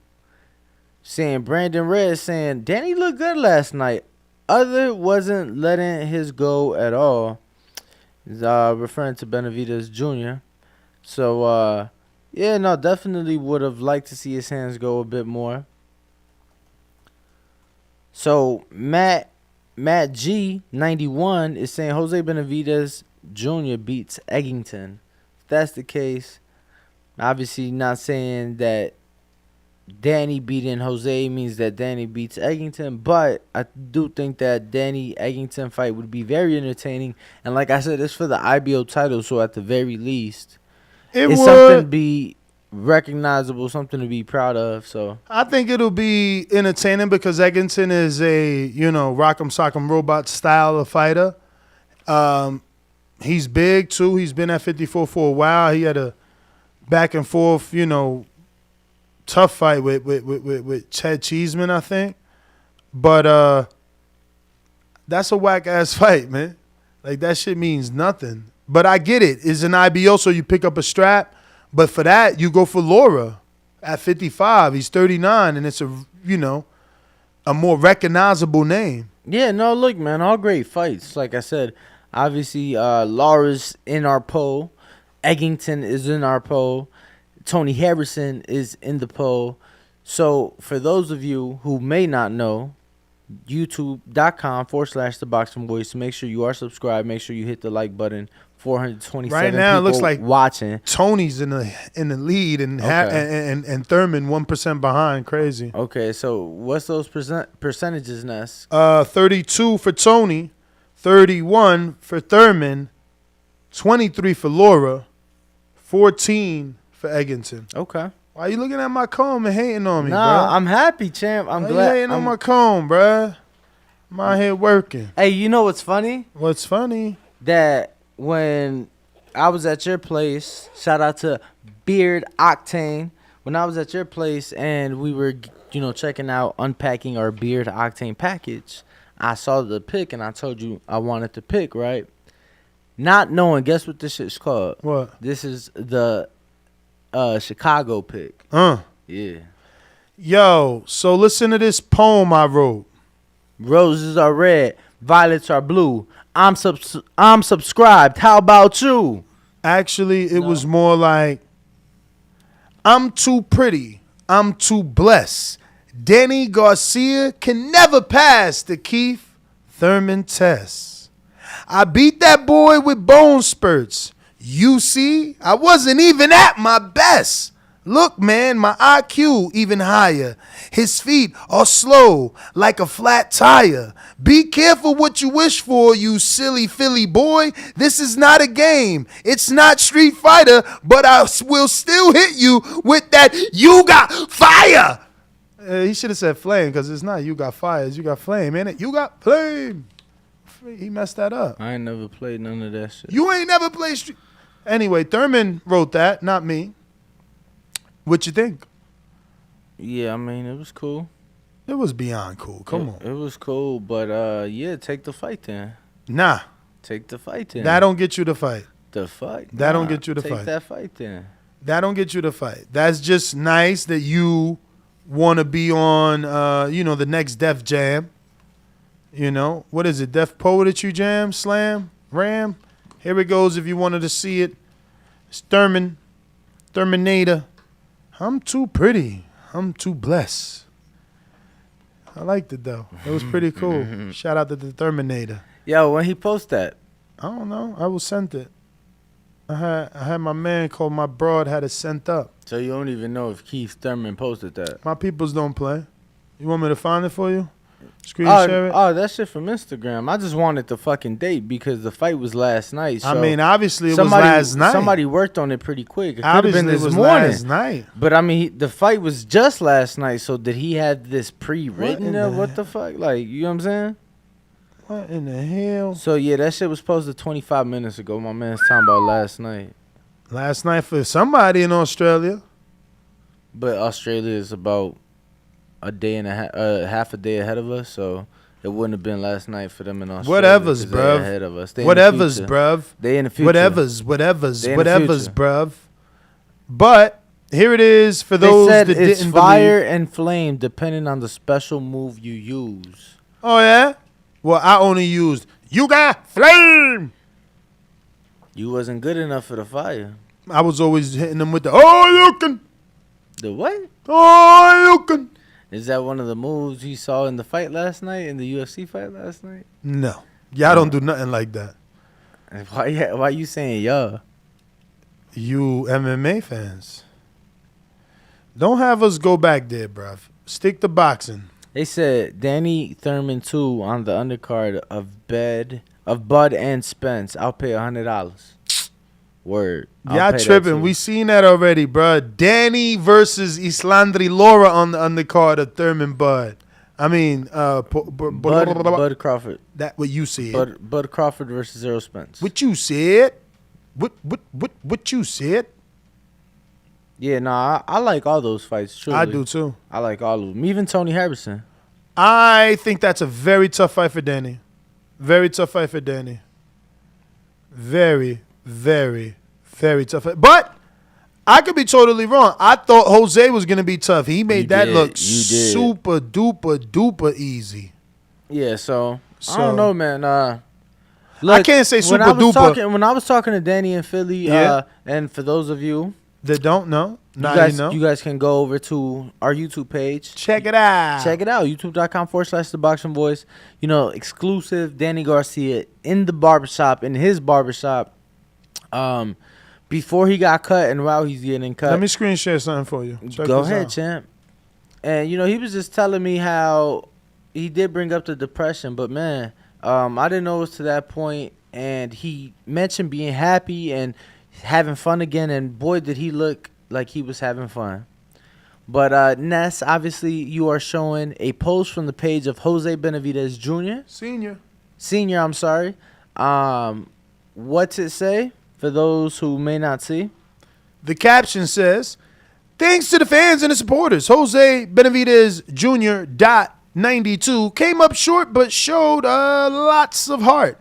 Saying Brandon Red saying Danny looked good last night. Other wasn't letting his go at all. He's referring to Benavidez Jr. So yeah, no, definitely would have liked to see his hands go a bit more. So Matt G 91 is saying Jose Benavidez Jr. beats Eggington. If that's the case, obviously not saying that Danny beating Jose means that Danny beats Eggington, but I do think that Danny Eggington fight would be very entertaining. And like I said, it's for the IBO title, so at the very least, it's something to be recognizable, something to be proud of. So I think it'll be entertaining because Eggington is a, rock'em sock'em robot style of fighter. He's big too. He's been at 54 for a while. He had a back and forth, tough fight with Chad Cheeseman, I think. But that's a whack-ass fight, man. Like, that shit means nothing. But I get it. It's an IBO, so you pick up a strap. But for that, you go for Lara at 55. He's 39, and it's a more recognizable name. Yeah, no, look, man, all great fights. Like I said, obviously, Lara's in our poll. Eggington is in our poll. Tony Harrison is in the poll. So for those of you who may not know, youtube.com/The Boxing Voice. Make sure you are subscribed. Make sure you hit the like button. 427 right now, it looks like watching. Tony's in the lead and and Thurman 1% behind. Crazy. Okay, so what's those percentages, Ness? 32 for Tony, 31 for Thurman, 23 for Lara, 14 for Eggington. Okay. Why you looking at my comb and hating on me, Nah, bro? I'm happy, champ. I'm glad. You hating on my comb, bro. I'm out here working. Hey, you know what's funny? What's funny? That when I was at your place, shout out to Beard Octane. When I was at your place and we were, checking out, unpacking our Beard Octane package, I saw the pick and I told you I wanted to pick, right? Not knowing, guess what this shit's called? What? This is the Chicago pick. Yeah. Yo, so listen to this poem I wrote. Roses are red, violets are blue. I'm subscribed. How about you? Actually, it was more like, I'm too pretty. I'm too blessed. Danny Garcia can never pass the Keith Thurman test. I beat that boy with bone spurts. You see, I wasn't even at my best. Look, man, my IQ even higher. His feet are slow like a flat tire. Be careful what you wish for, you silly Philly boy. This is not a game. It's not Street Fighter, but I will still hit you with that you got fire. He should have said flame because it's not you got fire. It's you got flame, ain't it? You got flame. He messed that up. I ain't never played none of that shit. You ain't never played Street. Anyway, Thurman wrote that, not me. What you think? Yeah, I mean, it was cool. It was beyond cool. Come on. It was cool, but yeah, take the fight then. Nah. Take the fight then. That don't get you the fight. The fight? That don't get you the fight. Take that fight then. That don't get you the fight. That's just nice that you want to be on, the next Def Jam. What is it? Def Poetry Jam? Slam? Ram? Here it goes if you wanted to see it. It's Thurman. Thurminator. I'm too pretty. I'm too blessed. I liked it, though. It was pretty cool. Shout out to the Thurminator. Yo, when he post that? I don't know. I was sent it. I had my man called my broad had it sent up. So you don't even know if Keith Thurman posted that? My peoples don't play. You want me to find it for you? Screen share it? Oh, that shit from Instagram. I just wanted the fucking date because the fight was last night. So I mean, obviously it was last night. Somebody worked on it pretty quick. It could have Obviously been this it was morning. last night. But I mean, the fight was just last night. So did he have this pre-written? What the fuck? Like, you know what I'm saying? What in the hell? So yeah, that shit was posted 25 minutes ago. My man's talking about last night. Last night for somebody in Australia. But Australia is about a day and a half, half a day ahead of us, so it wouldn't have been last night for them in Australia. Whatever's, bruv. Ahead of us. Whatever's, bruv. They in the future. Whatever's, bruv. But here it is for those that didn't it's believe. fire and flame depending on the special move you use. Oh yeah. Well, I only used you got flame. You wasn't good enough for the fire. I was always hitting them with the you can. The what? You can. Is that one of the moves you saw in the fight last night, in the UFC fight last night? No. Y'all don't do nothing like that. Why you saying y'all? You MMA fans. Don't have us go back there, bruv. Stick to boxing. They said Danny Thurman 2 on the undercard of Bud and Spence. I'll pay $100. Word. Y'all tripping. We seen that already, bruh. Danny versus Erislandy Lara on the undercard of Thurman Bud. I mean, Bud Crawford. That what you said. Bud Crawford versus Errol Spence. What you said? What you said? Yeah, nah, I like all those fights. Truly. I do too. I like all of them. Even Tony Harrison. I think that's a very tough fight for Danny. Very tough fight for Danny. Very, very, very tough fight. But I could be totally wrong. I thought Jose was going to be tough. He made that look super duper duper easy. Yeah, so I don't know, man. Look, I can't say super duper. When I was talking to Danny in Philly, and for those of you that don't know, you guys can go over to our YouTube page. Check it out. YouTube.com/The Boxing Voice. You know, exclusive Danny Garcia in his barbershop. Before he got cut and while he's getting cut. Let me screen share something for you. Go ahead, champ. And, you know, he was just telling me how he did bring up the depression. But, man, I didn't know it was to that point. And he mentioned being happy and having fun again. And, boy, did he look like he was having fun. But, Ness, obviously, you are showing a post from the page of Jose Benavidez Jr. Senior, I'm sorry. What's it say for those who may not see? The caption says, thanks to the fans and the supporters, Jose Benavidez Jr. .92 came up short but showed lots of heart.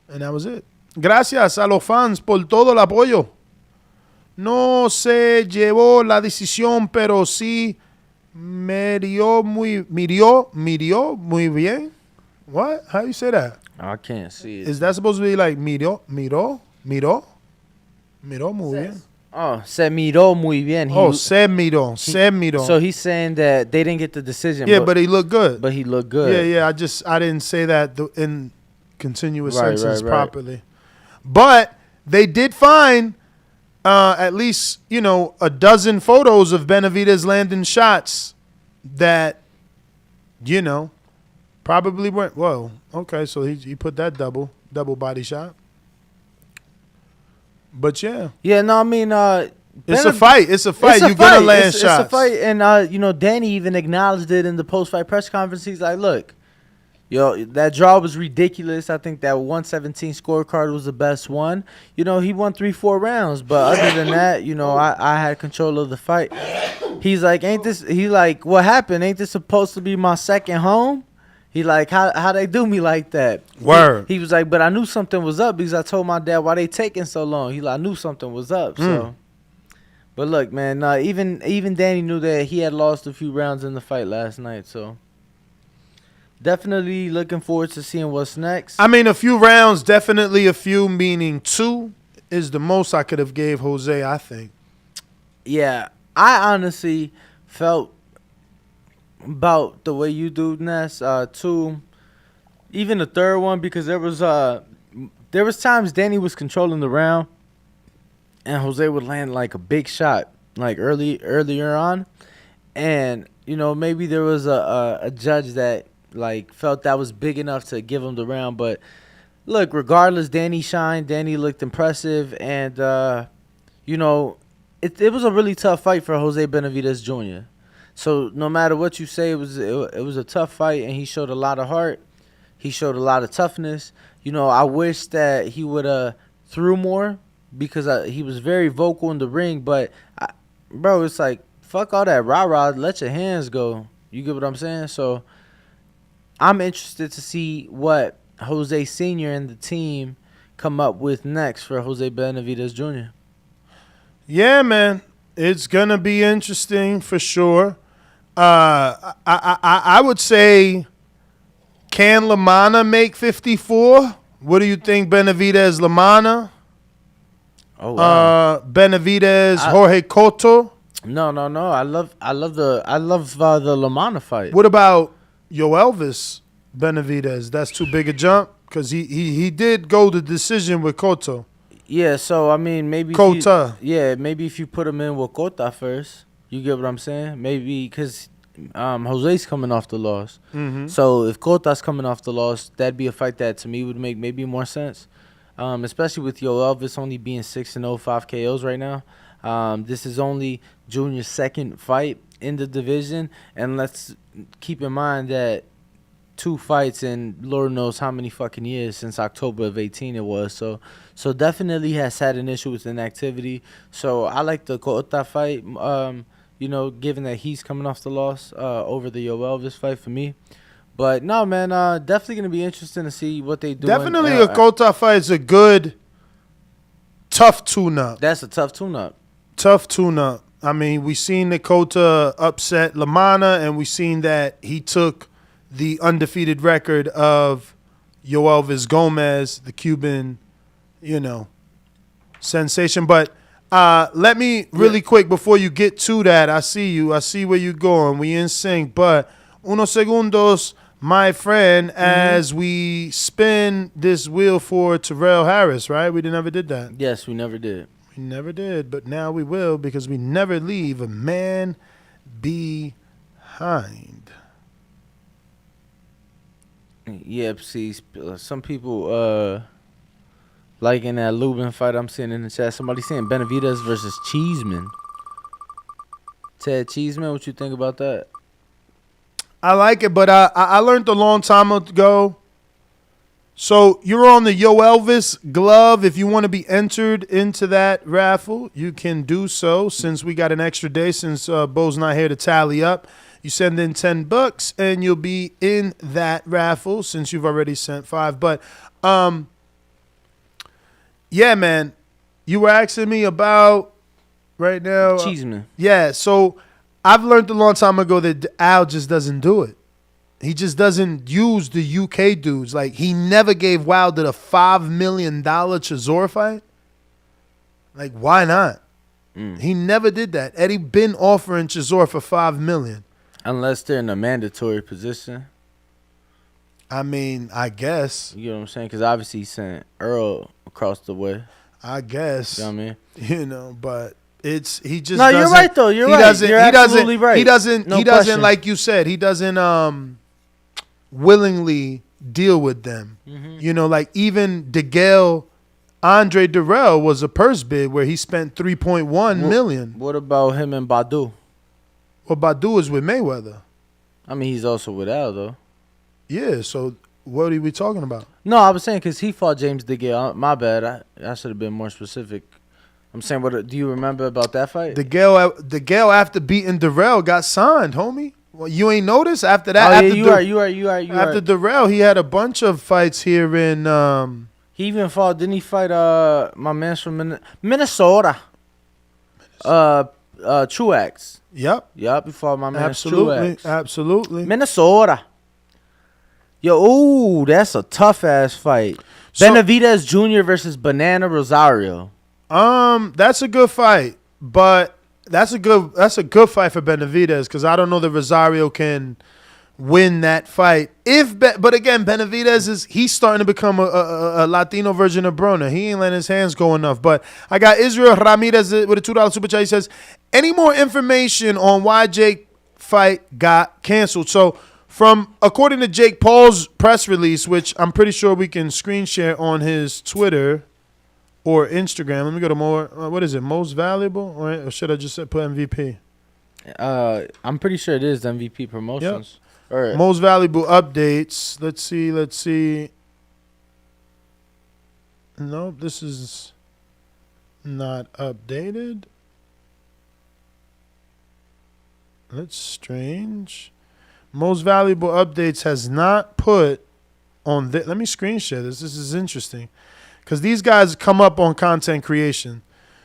And that was it. Gracias a los fans por todo el apoyo. No se llevó la decisión, pero sí midió muy bien. What? How you say that? I can't see it. Is that supposed to be like miró muy bien? Oh, se miró muy bien. Se miró. So he's saying that they didn't get the decision. Yeah, but he looked good. But he looked good. Yeah. I didn't say that in continuous sentences properly. But they did find at least, you know, a dozen photos of Benavidez landing shots that, you know, probably weren't. Well, okay, so he put that double body shot. But yeah. Yeah, no, I mean, it's a fight. You're gonna land shots. It's a fight, and you know, Danny even acknowledged it in the post-fight press conference. He's like, "Look, yo, that draw was ridiculous. I think that 117 scorecard was the best one. You know, he won 3-4 rounds, but other than that, you know, I had control of the fight." He's like, "What happened? Ain't this supposed to be my second home?" He like, how they do me like that? Word. He was like, but I knew something was up because I told my dad why they taking so long. He like, I knew something was up. So, but look, man, even Danny knew that he had lost a few rounds in the fight last night. So, definitely looking forward to seeing what's next. I mean, a few rounds, definitely a few, meaning 2 is the most I could have gave Jose, I think. Yeah, I honestly felt about the way you do, Ness, 2, even the third one, because there was times Danny was controlling the round and Jose would land like a big shot like earlier on, and you know, maybe there was a judge that like felt that was big enough to give him the round. But look, regardless, Danny shined. Danny looked impressive, and you know, it was a really tough fight for Jose Benavidez Jr. So no matter what you say, it was a tough fight, and he showed a lot of heart. He showed a lot of toughness. You know, I wish that he would have threw more because he was very vocal in the ring. But, bro, it's like, fuck all that rah-rah. Let your hands go. You get what I'm saying? So I'm interested to see what Jose Sr. and the team come up with next for Jose Benavidez Jr. Yeah, man. It's going to be interesting for sure. I would say, can Lamana make 54? What do you think, Benavidez Lamana? Oh, wow. Benavidez Jorge Cotto? No. I love the Lamana fight. What about Elvis Benavidez? That's too big a jump because he did go the decision with Cotto. Yeah, so I mean maybe maybe if you put him in with Cota first, you get what I'm saying? Maybe because Jose's coming off the loss. Mm-hmm. So if Cota's coming off the loss, that'd be a fight that to me would make maybe more sense. Especially with Elvis only being 6-0, 5 KOs right now. This is only Junior's second fight in the division, and let's keep in mind that 2 fights in Lord knows how many fucking years since October of 18 it was. So definitely has had an issue with inactivity. So I like the Cota fight, you know, given that he's coming off the loss over the Elvis fight for me. But no, man, definitely going to be interesting to see what they do. Definitely a Cota fight is a good, tough tune-up. That's a tough tune-up. Tough tune-up. I mean, we seen the Cota upset Lamana, and we seen that he took the undefeated record of Yoelvis Gomez, the Cuban, sensation. But let me really quick before you get to that. I see you. I see where you're going. We in sync. But unos segundos, my friend, as we spin this wheel for Terrell Harris, right? We never did that. Yes, we never did. We never did, but now we will because we never leave a man behind. Yeah, see, some people liking that Lubin fight I'm seeing in the chat. Somebody saying Benavidez versus Cheeseman. Ted Cheeseman, what you think about that? I like it, but I learned a long time ago. So you're on the Yoelvis glove. If you want to be entered into that raffle, you can do so. Since we got an extra day, since Bo's not here to tally up, you send in $10 and you'll be in that raffle. Since you've already sent $5, but yeah, man, you were asking me about right now. Cheeseman. Yeah, so I've learned a long time ago that Al just doesn't do it. He just doesn't use the UK dudes. Like, he never gave Wilder the $5 million Chisora fight. Like, why not? He never did that. Eddie been offering Chisora for $5 million. Unless they're in a mandatory position. I mean, I guess. You know what I'm saying? Because obviously he sent Earl across the way. I guess. You know what I mean? But he just doesn't. No, you're right, though. You're right. You're absolutely right. He doesn't, no question. like you said, he doesn't willingly deal with them. Like even DeGale, Andre Durrell was a purse bid where he spent $3.1 million. What about him and Badu? Well, Badu is with Mayweather. I mean, he's also with Al, though. Yeah, so what are we talking about? No, I was saying because he fought James DeGale. My bad. I should have been more specific. I'm saying, what do you remember about that fight? DeGale after beating Durrell got signed, homie. Well, you ain't noticed after that? Oh, yeah, you are. After Durrell, he had a bunch of fights here in. He even fought. Didn't he fight my man from Minnesota? Truax. Yep. He fought my man Truax. Truax. Absolutely. Minnesota. Yo, ooh, that's a tough ass fight. So, Benavidez Jr. versus Banana Rosario. That's a good fight, but that's a good fight for Benavidez because I don't know that Rosario can win that fight. But again, Benavidez he's starting to become a Latino version of Broner. He ain't letting his hands go enough. But I got Israel Ramirez with a $2 super chat. He says, any more information on why Jake fight got canceled? So according to Jake Paul's press release, which I'm pretty sure we can screen share on his Twitter or Instagram. Let me go to more. What is it? Most valuable, or should I just put MVP? I'm pretty sure it is MVP Promotions. Yep. Right. Most valuable updates. Let's see. Nope, this is not updated. That's strange. Most valuable updates has not put on this. Let me screen share this. This is interesting because these guys come up on content creation.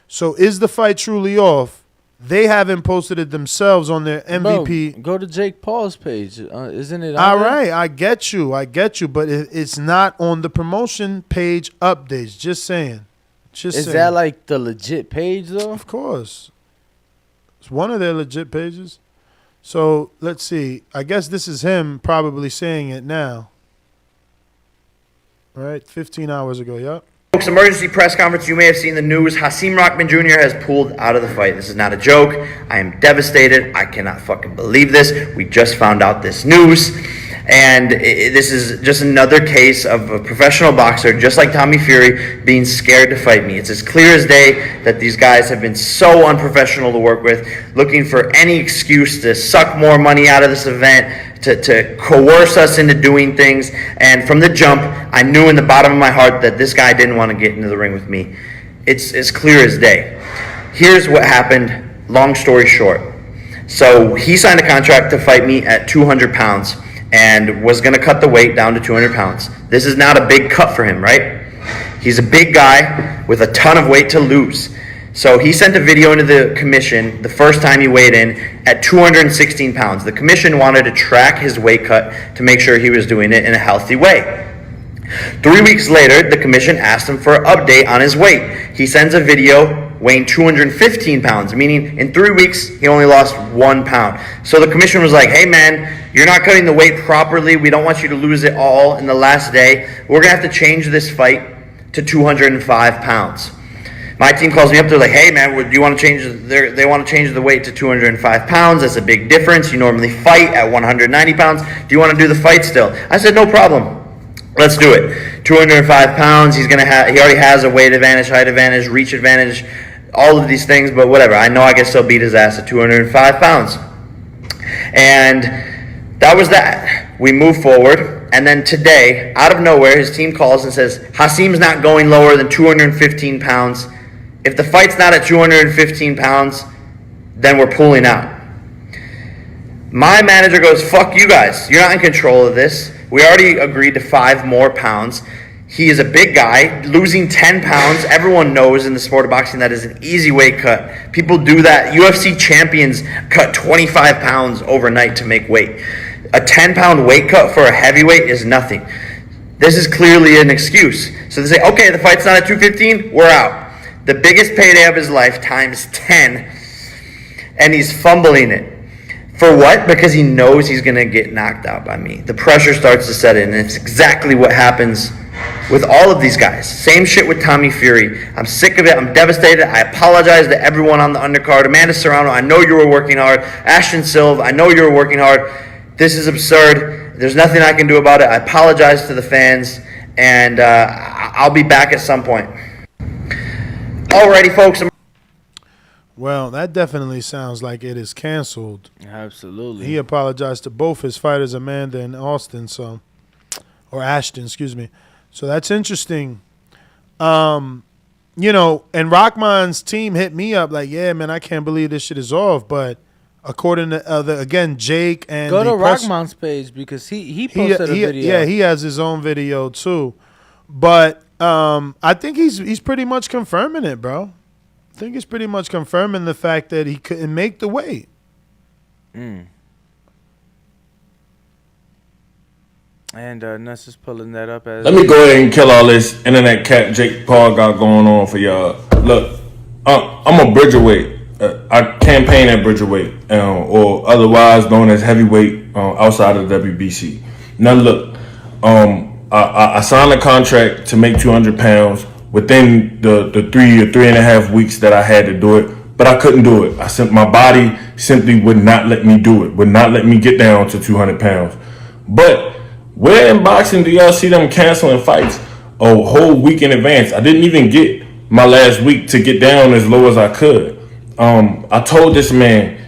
So is the fight truly off? They haven't posted it themselves on their MVP. Bro, go to Jake Paul's page. Isn't it? All right, I get you. But it's not on the promotion page updates. Just saying. Is that like the legit page though? Of course. It's one of their legit pages. So let's see. I guess this is him probably saying it now. Right? 15 hours ago, yep. Folks, emergency press conference. You may have seen the news. Hasim Rahman Jr. has pulled out of the fight. This is not a joke. I am devastated. I cannot fucking believe this. We just found out this news. And this is just another case of a professional boxer, just like Tommy Fury, being scared to fight me. It's as clear as day that these guys have been so unprofessional to work with, looking for any excuse to suck more money out of this event, to coerce us into doing things. And from the jump, I knew in the bottom of my heart that this guy didn't want to get into the ring with me. It's as clear as day. Here's what happened, long story short. So he signed a contract to fight me at 200 pounds. And was going to cut the weight down to 200 pounds. This is not a big cut for him, right? He's a big guy with a ton of weight to lose. So he sent a video into the commission the first time he weighed in at 216 pounds. The commission wanted to track his weight cut to make sure he was doing it in a healthy way. 3 weeks later, the commission asked him for an update on his weight. He sends a video weighing 215 pounds, meaning in 3 weeks, he only lost 1 pound. So the commission was like, hey man, you're not cutting the weight properly. We don't want you to lose it all in the last day. We're going to have to change this fight to 205 pounds. My team calls me up. They're like, hey man, do you want to change? They want to change the weight to 205 pounds. That's a big difference. You normally fight at 190 pounds. Do you want to do the fight still? I said, no problem. Let's do it. 205 pounds. He already has a weight advantage, height advantage, reach advantage, all of these things, but whatever. I know I can still beat his ass at 205 pounds. And that was that. We move forward. And then today, out of nowhere, his team calls and says, Hasim's not going lower than 215 pounds. If the fight's not at 215 pounds, then we're pulling out. My manager goes, fuck you guys. You're not in control of this. We already agreed to 5 more pounds. He is a big guy. Losing 10 pounds, everyone knows in the sport of boxing that is an easy weight cut. People do that. UFC champions cut 25 pounds overnight to make weight. A 10-pound weight cut for a heavyweight is nothing. This is clearly an excuse. So they say, okay, the fight's not at 215, we're out. The biggest payday of his life times 10, and he's fumbling it. For what? Because he knows he's going to get knocked out by me. The pressure starts to set in, and it's exactly what happens with all of these guys. Same shit with Tommy Fury. I'm sick of it. I'm devastated. I apologize to everyone on the undercard. Amanda Serrano, I know you were working hard. Ashton Silva, I know you were working hard. This is absurd. There's nothing I can do about it. I apologize to the fans, and I'll be back at some point. Alrighty, folks. Well, that definitely sounds like it is canceled. Absolutely. He apologized to both his fighters, Amanda and Ashton, excuse me. So that's interesting. And Rockman's team hit me up like, yeah, man, I can't believe this shit is off. But according to, Jake and go to Rockman's page because he posted a video. Yeah, he has his own video too. But I think he's pretty much confirming it, bro. I think he's pretty much confirming the fact that he couldn't make the weight. And Ness is pulling that up as. Let me go ahead and kill all this internet cat Jake Paul got going on for y'all. Look, I'm a Bridgerweight. I campaign at Bridgerweight, or otherwise known as heavyweight outside of WBC. Now look, I signed a contract to make 200 pounds within the 3 or 3.5 weeks that I had to do it, but I couldn't do it. My body simply would not let me do it, would not let me get down to 200 pounds. But where in boxing do y'all see them canceling fights a whole week in advance? I didn't even get my last week to get down as low as I could. I told this man,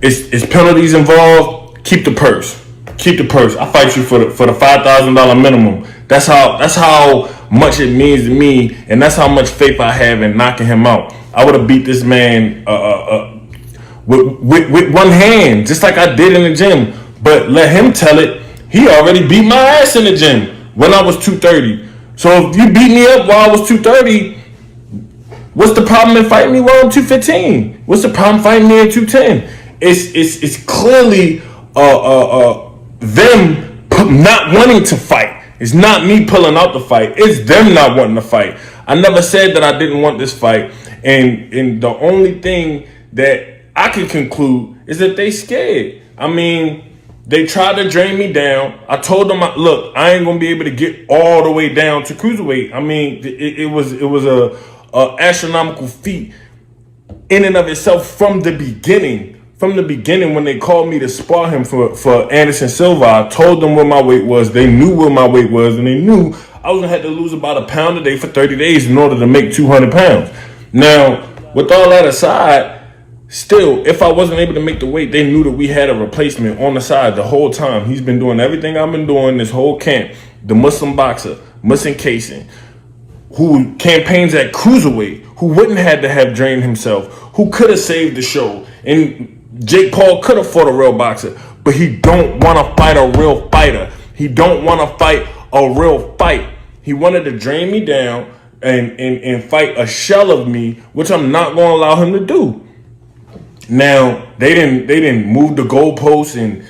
it's penalties involved. Keep the purse. Keep the purse. I fight you for the $5,000 minimum. That's how much it means to me, and that's how much faith I have in knocking him out. I would have beat this man with one hand, just like I did in the gym. But let him tell it. He already beat my ass in the gym when I was 230. So if you beat me up while I was 230, what's the problem in fighting me while I'm 215? What's the problem fighting me at 210? It's clearly them not wanting to fight. It's not me pulling out the fight. It's them not wanting to fight. I never said that I didn't want this fight. And the only thing that I can conclude is that they scared. I mean, they tried to drain me down. I told them, look, I ain't going to be able to get all the way down to cruiserweight. I mean, it was a astronomical feat in and of itself from the beginning. From the beginning, when they called me to spar him for Anderson Silva, I told them what my weight was. They knew what my weight was, and they knew I was going to have to lose about a pound a day for 30 days in order to make 200 pounds. Now, with all that aside, still, if I wasn't able to make the weight, they knew that we had a replacement on the side the whole time. He's been doing everything I've been doing this whole camp. The Muslim boxer, Muslim Kason, who campaigns at cruiserweight, who wouldn't have to have drained himself, who could have saved the show. And Jake Paul could have fought a real boxer, but he don't want to fight a real fighter. He don't want to fight a real fight. He wanted to drain me down and fight a shell of me, which I'm not going to allow him to do. Now, they didn't move the goalposts and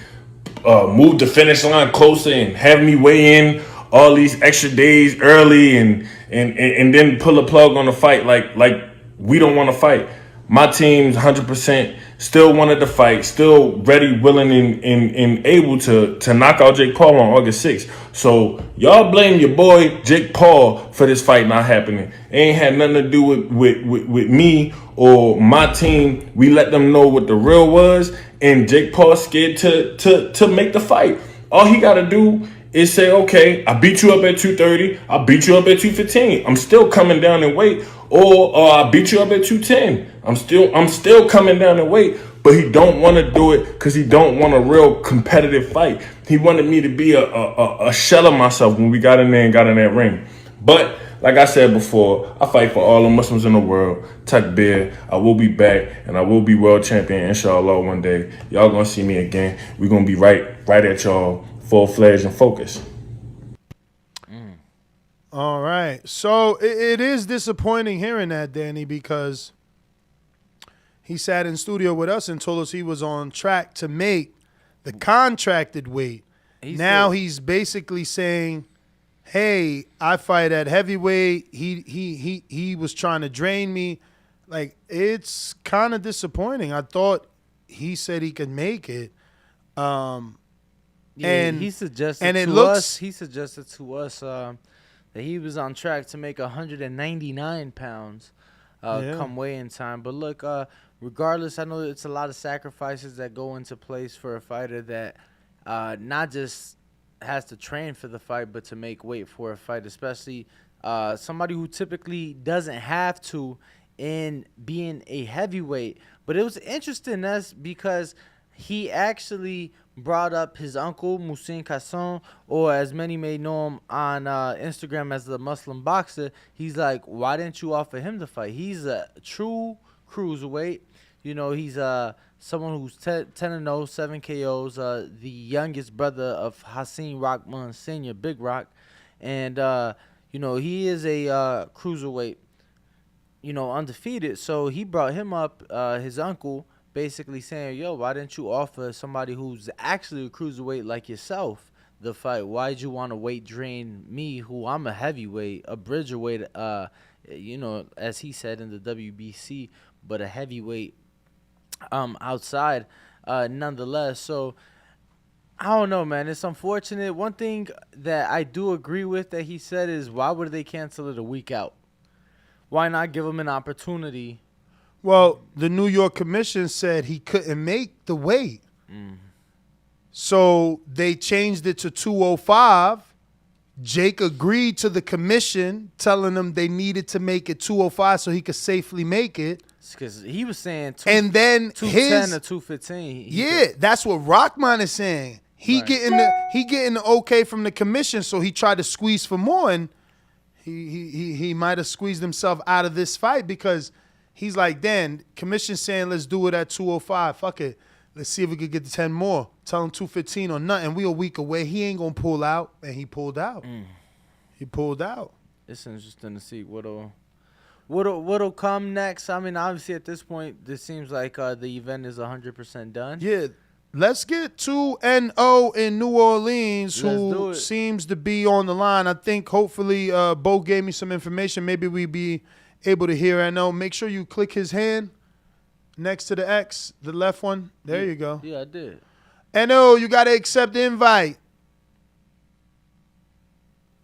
move the finish line closer and have me weigh in all these extra days early and then pull a plug on the fight like we don't want to fight. My team's 100% still wanted to fight, still ready, willing, and able to knock out Jake Paul on August 6th. So y'all blame your boy Jake Paul for this fight not happening. It ain't had nothing to do with me or my team. We let them know what the real was, and Jake Paul scared to make the fight. All he got to do is say, okay, I beat you up at 230. I beat you up at 215. I'm still coming down in weight. Or I beat you up at 210. I'm still coming down in weight. But he don't want to do it because he don't want a real competitive fight. He wanted me to be a shell of myself when we got in there and got in that ring. But like I said before, I fight for all the Muslims in the world. Takbir. I will be back and I will be world champion, inshallah, one day. Y'all gonna see me again. We're gonna be right at y'all, full-fledged and focused. All right. So it is disappointing hearing that, Danny, because he sat in studio with us and told us he was on track to make the contracted weight. He's basically saying, hey, I fight at heavyweight. He was trying to drain me. Like, it's kind of disappointing. I thought he said he could make it. And he suggested to us that he was on track to make 199 pounds come weigh-in time. But look, regardless, I know it's a lot of sacrifices that go into place for a fighter that not just has to train for the fight, but to make weight for a fight, especially somebody who typically doesn't have to in being a heavyweight. But it was interesting because he actually brought up his uncle, Musin Kasson, or as many may know him on Instagram as the Muslim Boxer. He's like, why didn't you offer him the fight? He's a true cruiserweight. You know, he's someone who's 10-0, 7 KOs, the youngest brother of Hasim Rahman Sr., Big Rock. And, he is a cruiserweight, undefeated. So he brought him up, his uncle, basically saying, yo, why didn't you offer somebody who's actually a cruiserweight like yourself the fight? Why'd you want to weight drain me, who I'm a heavyweight, a bridgerweight, as he said in the WBC, but a heavyweight outside nonetheless. So I don't know, man. It's unfortunate. One thing that I do agree with that he said is, why would they cancel it a week out? Why not give him an opportunity? Well, the New York Commission said he couldn't make the weight. So they changed it to 205. Jake agreed to the commission, telling them they needed to make it 205 so he could safely make it. Because he was saying and then 210 or 215. That's what Rahman is saying. He getting the okay from the commission, so he tried to squeeze for more, and he might have squeezed himself out of this fight because he's like, Dan, commission saying let's do it at 205. Fuck it. Let's see if we could get the 10 more. Tell him 215 or nothing. We a week away. He ain't going to pull out. And he pulled out. He pulled out. It's interesting to see what'll come next. I mean, obviously at this point, this seems like the event is 100% done. Yeah. Let's get to N.O. in New Orleans, who seems to be on the line. I think hopefully Bo gave me some information. Maybe we be able to hear N.O. Make sure you click his hand next to the X, the left one. There you go. Yeah, I did. N.O., you got to accept the invite.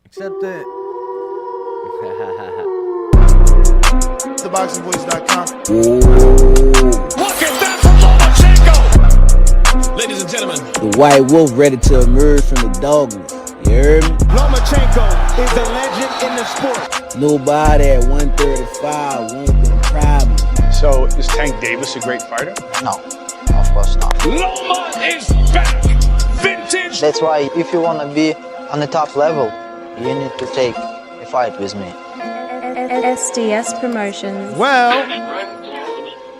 Accept it. TheBoxingVoice.com. Look at that from Lomachenko! Ladies and gentlemen. The white wolf ready to emerge from the dogmas. You heard me? Lomachenko is a legend in the sport. Nobody at 135 won't them problem. So is Tank Davis a great fighter? No, of course not. Loma is back! Vintage! That's why if you want to be on the top level, you need to take a fight with me. SDS Promotions. Well,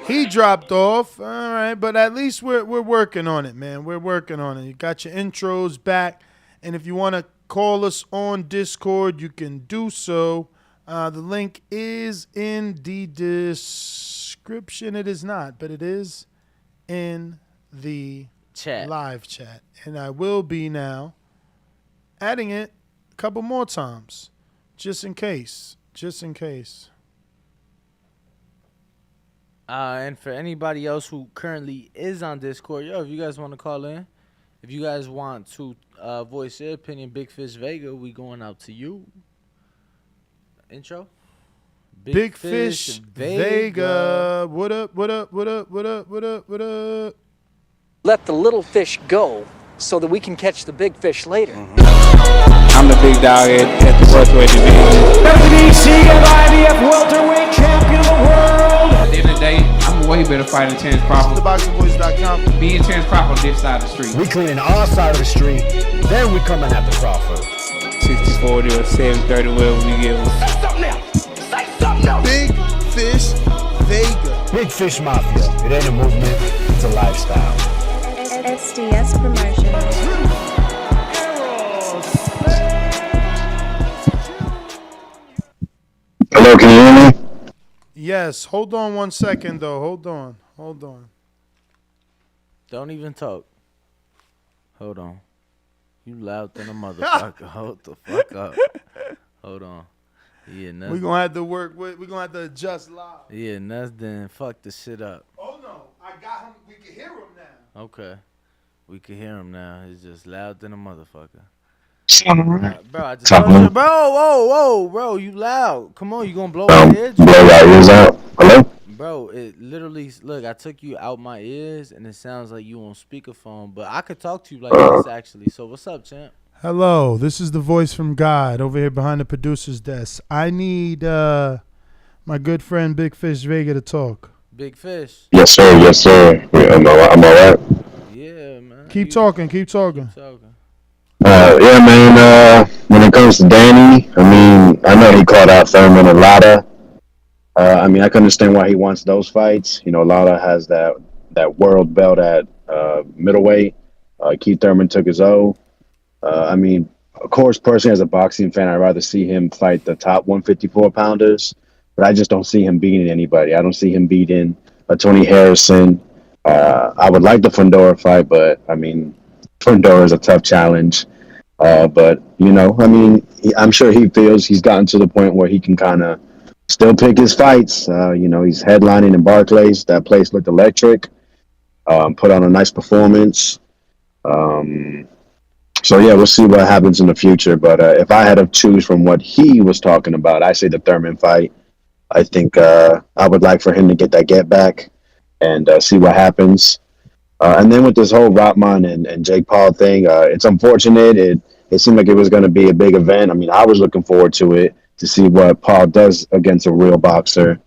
he dropped off. All right, but at least we're working on it, man. We're working on it. You got your intros back, and if you want to call us on Discord, you can do so. The link is in the description. It is not, but it is in the chat, live chat, and I will be now adding it couple more times, just in case. Just in case. And for anybody else who currently is on Discord, if you guys want to call in, if you guys want to voice your opinion, Big Fish Vega, we going out to you. Intro. Big Fish Vega. What up, what up, what up, what up, what up, what up? Let the little fish go so that we can catch the big fish later. I'm the big dog at the welterweight division. WBC and IBF welterweight champion of the world. At the end of the day, I'm a way better fighter than Terrence Crawford. TheBoxingVoice.com. Me and Terrence Crawford on this side of the street. We cleaning our side of the street, then we coming after Crawford. 60-40 or 70-30, whatever we get. Say something else. Say something else. Big Fish Vega. Big Fish Mafia. It ain't a movement, it's a lifestyle. SDS Promotions. Hello, can you hear me? Yes. Hold on 1 second, though. Hold on. Don't even talk. Hold on. You loud than a motherfucker. Hold the fuck up. Hold on. Yeah, nothing. We're going to have to work with, we're going to have to adjust live. Yeah, nothing. Fuck the shit up. Oh, no. I got him. We can hear him now. Okay. We can hear him now. He's just loud than a motherfucker. Bro, I just told you, bro, you loud. Come on, you gonna blow my ears? Blow your ears out. Hello? Bro, it literally, look, I took you out my ears, and it sounds like you on speakerphone, but I could talk to you like this, actually. So what's up, champ? Hello, this is the voice from God over here behind the producer's desk. I need my good friend Big Fish Vega to talk. Big Fish? Yes, sir. Yes, sir. Am I right? Yeah, man. Keep talking. Yeah, man, when it comes to Danny, I mean, I know he called out Thurman and Lara. I mean, I can understand why he wants those fights. You know, Lara has that world belt at middleweight. Keith Thurman took his O. I mean, of course, personally, as a boxing fan, I'd rather see him fight the top 154-pounders, but I just don't see him beating anybody. I don't see him beating a Tony Harrison. I would like the Fundora fight, but, I mean, Fundora is a tough challenge. But, you know, I mean, I'm sure he feels he's gotten to the point where he can kind of still pick his fights. You know, he's headlining in Barclays. That place looked electric. Put on a nice performance. So, yeah, we'll see what happens in the future. But if I had to choose from what he was talking about, I say the Thurman fight. I think I would like for him to get that get back and see what happens. And then with this whole Rotman and Jake Paul thing, it's unfortunate. It seemed like it was going to be a big event. I mean, I was looking forward to it, to see what Paul does against a real boxer.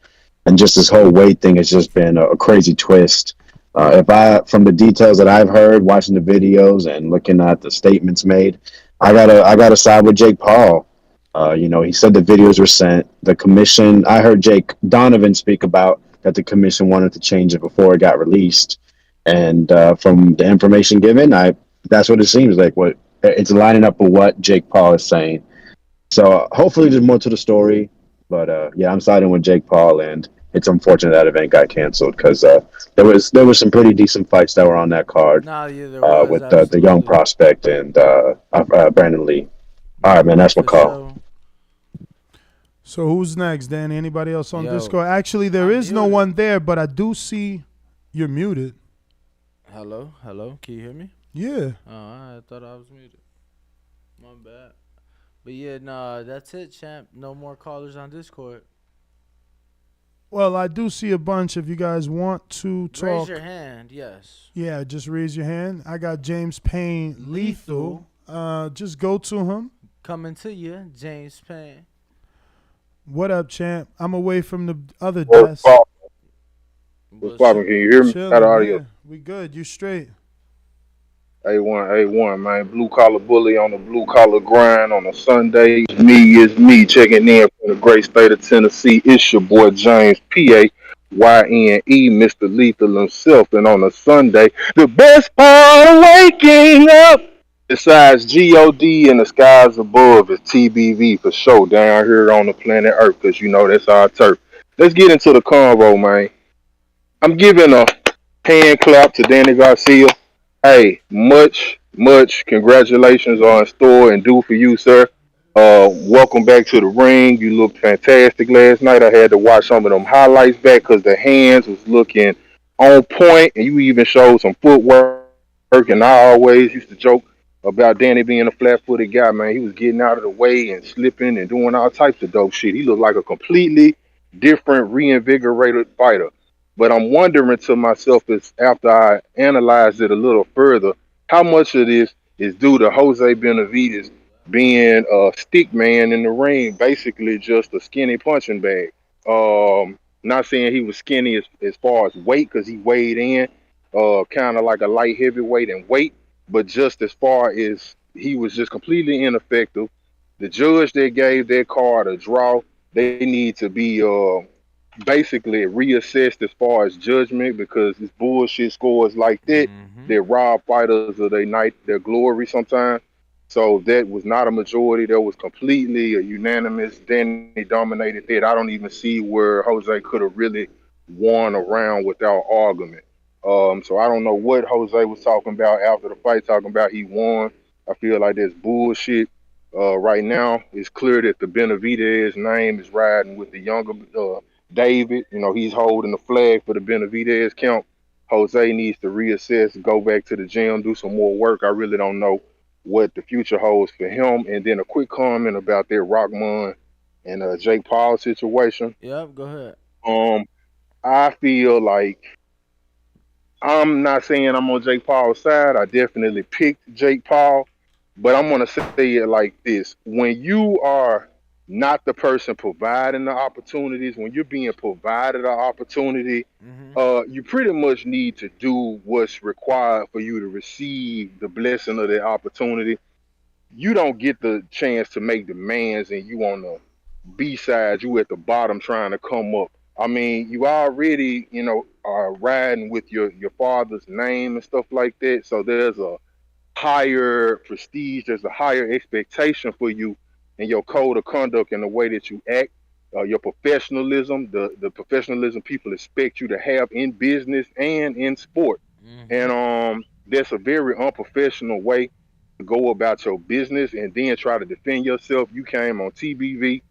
And just this whole weight thing has just been a crazy twist. From the details that I've heard, watching the videos and looking at the statements made, I gotta side with Jake Paul. You know, he said the videos were sent. The commission, I heard Jake Donovan speak about that the commission wanted to change it before it got released. And from the information given, that's what it seems like. What it's lining up with what Jake Paul is saying. So hopefully there's more to the story. But yeah, I'm siding with Jake Paul, and it's unfortunate that event got canceled because there was some pretty decent fights that were on that card with the young prospect and Brandon Lee. All right, man, that's my call. So who's next, Danny? Anybody else on Discord? Actually, there is no one there, but I do see you're muted. Hello? Can you hear me? Yeah. Oh, I thought I was muted. My bad. But yeah, nah, that's it, champ. No more callers on Discord. Well, I do see a bunch. If you guys want to talk, raise your hand. Yes. Yeah, just raise your hand. I got James Payne Lethal. Just go to him. Coming to you, James Payne. What up, champ? I'm away from the other desk. What's poppin'? Can you hear me? Got audio. Yeah, we good. You straight. A1, man. Blue collar bully on the blue collar grind on a Sunday. Me is me checking in from the great state of Tennessee. It's your boy James P.A. Y-N-E, Mr. Lethal himself. And on a Sunday, the best part of waking up, besides G-O-D and the skies above, is TBV for sure down here on the planet Earth, because you know that's our turf. Let's get into the convo, man. I'm giving a hand clap to Danny Garcia. Hey, much congratulations are in store and due for you, sir. Welcome back to the ring. You looked fantastic last night. I had to watch some of them highlights back because the hands was looking on point, and you even showed some footwork. And I always used to joke about Danny being a flat-footed guy. Man, he was getting out of the way and slipping and doing all types of dope shit. He looked like a completely different, reinvigorated fighter. But I'm wondering to myself, is after I analyzed it a little further, how much of this is due to Jose Benavidez being a stick man in the ring, basically just a skinny punching bag. Not saying he was skinny as far as weight, because he weighed in, kind of like a light heavyweight in weight, but just as far as he was just completely ineffective. The judge that gave that card a draw, they need to be basically reassessed as far as judgment, because it's bullshit scores like that that rob fighters of their night, their glory sometimes. So that was not a majority. That was completely a unanimous. Danny dominated that. I don't even see where Jose could have really won a round without argument. So I don't know what Jose was talking about after the fight, talking about he won. I feel like that's bullshit. Right now, it's clear that the Benavidez name is riding with the younger David. You know, he's holding the flag for the Benavidez camp. Jose needs to reassess, go back to the gym, do some more work. I really don't know what the future holds for him. And then a quick comment about that Rockman and Jake Paul situation. Yep, go ahead. I feel like, I'm not saying I'm on Jake Paul's side. I definitely picked Jake Paul, but I'm gonna say it like this: when you are not the person providing the opportunities, when you're being provided an opportunity, you pretty much need to do what's required for you to receive the blessing of that opportunity. You don't get the chance to make demands, and you on the B side, you at the bottom trying to come up. I mean, you already, are riding with your father's name and stuff like that. So there's a higher prestige, there's a higher expectation for you and your code of conduct and the way that you act, your professionalism, the professionalism people expect you to have in business and in sport. And that's a very unprofessional way to go about your business and then try to defend yourself. You came on TBV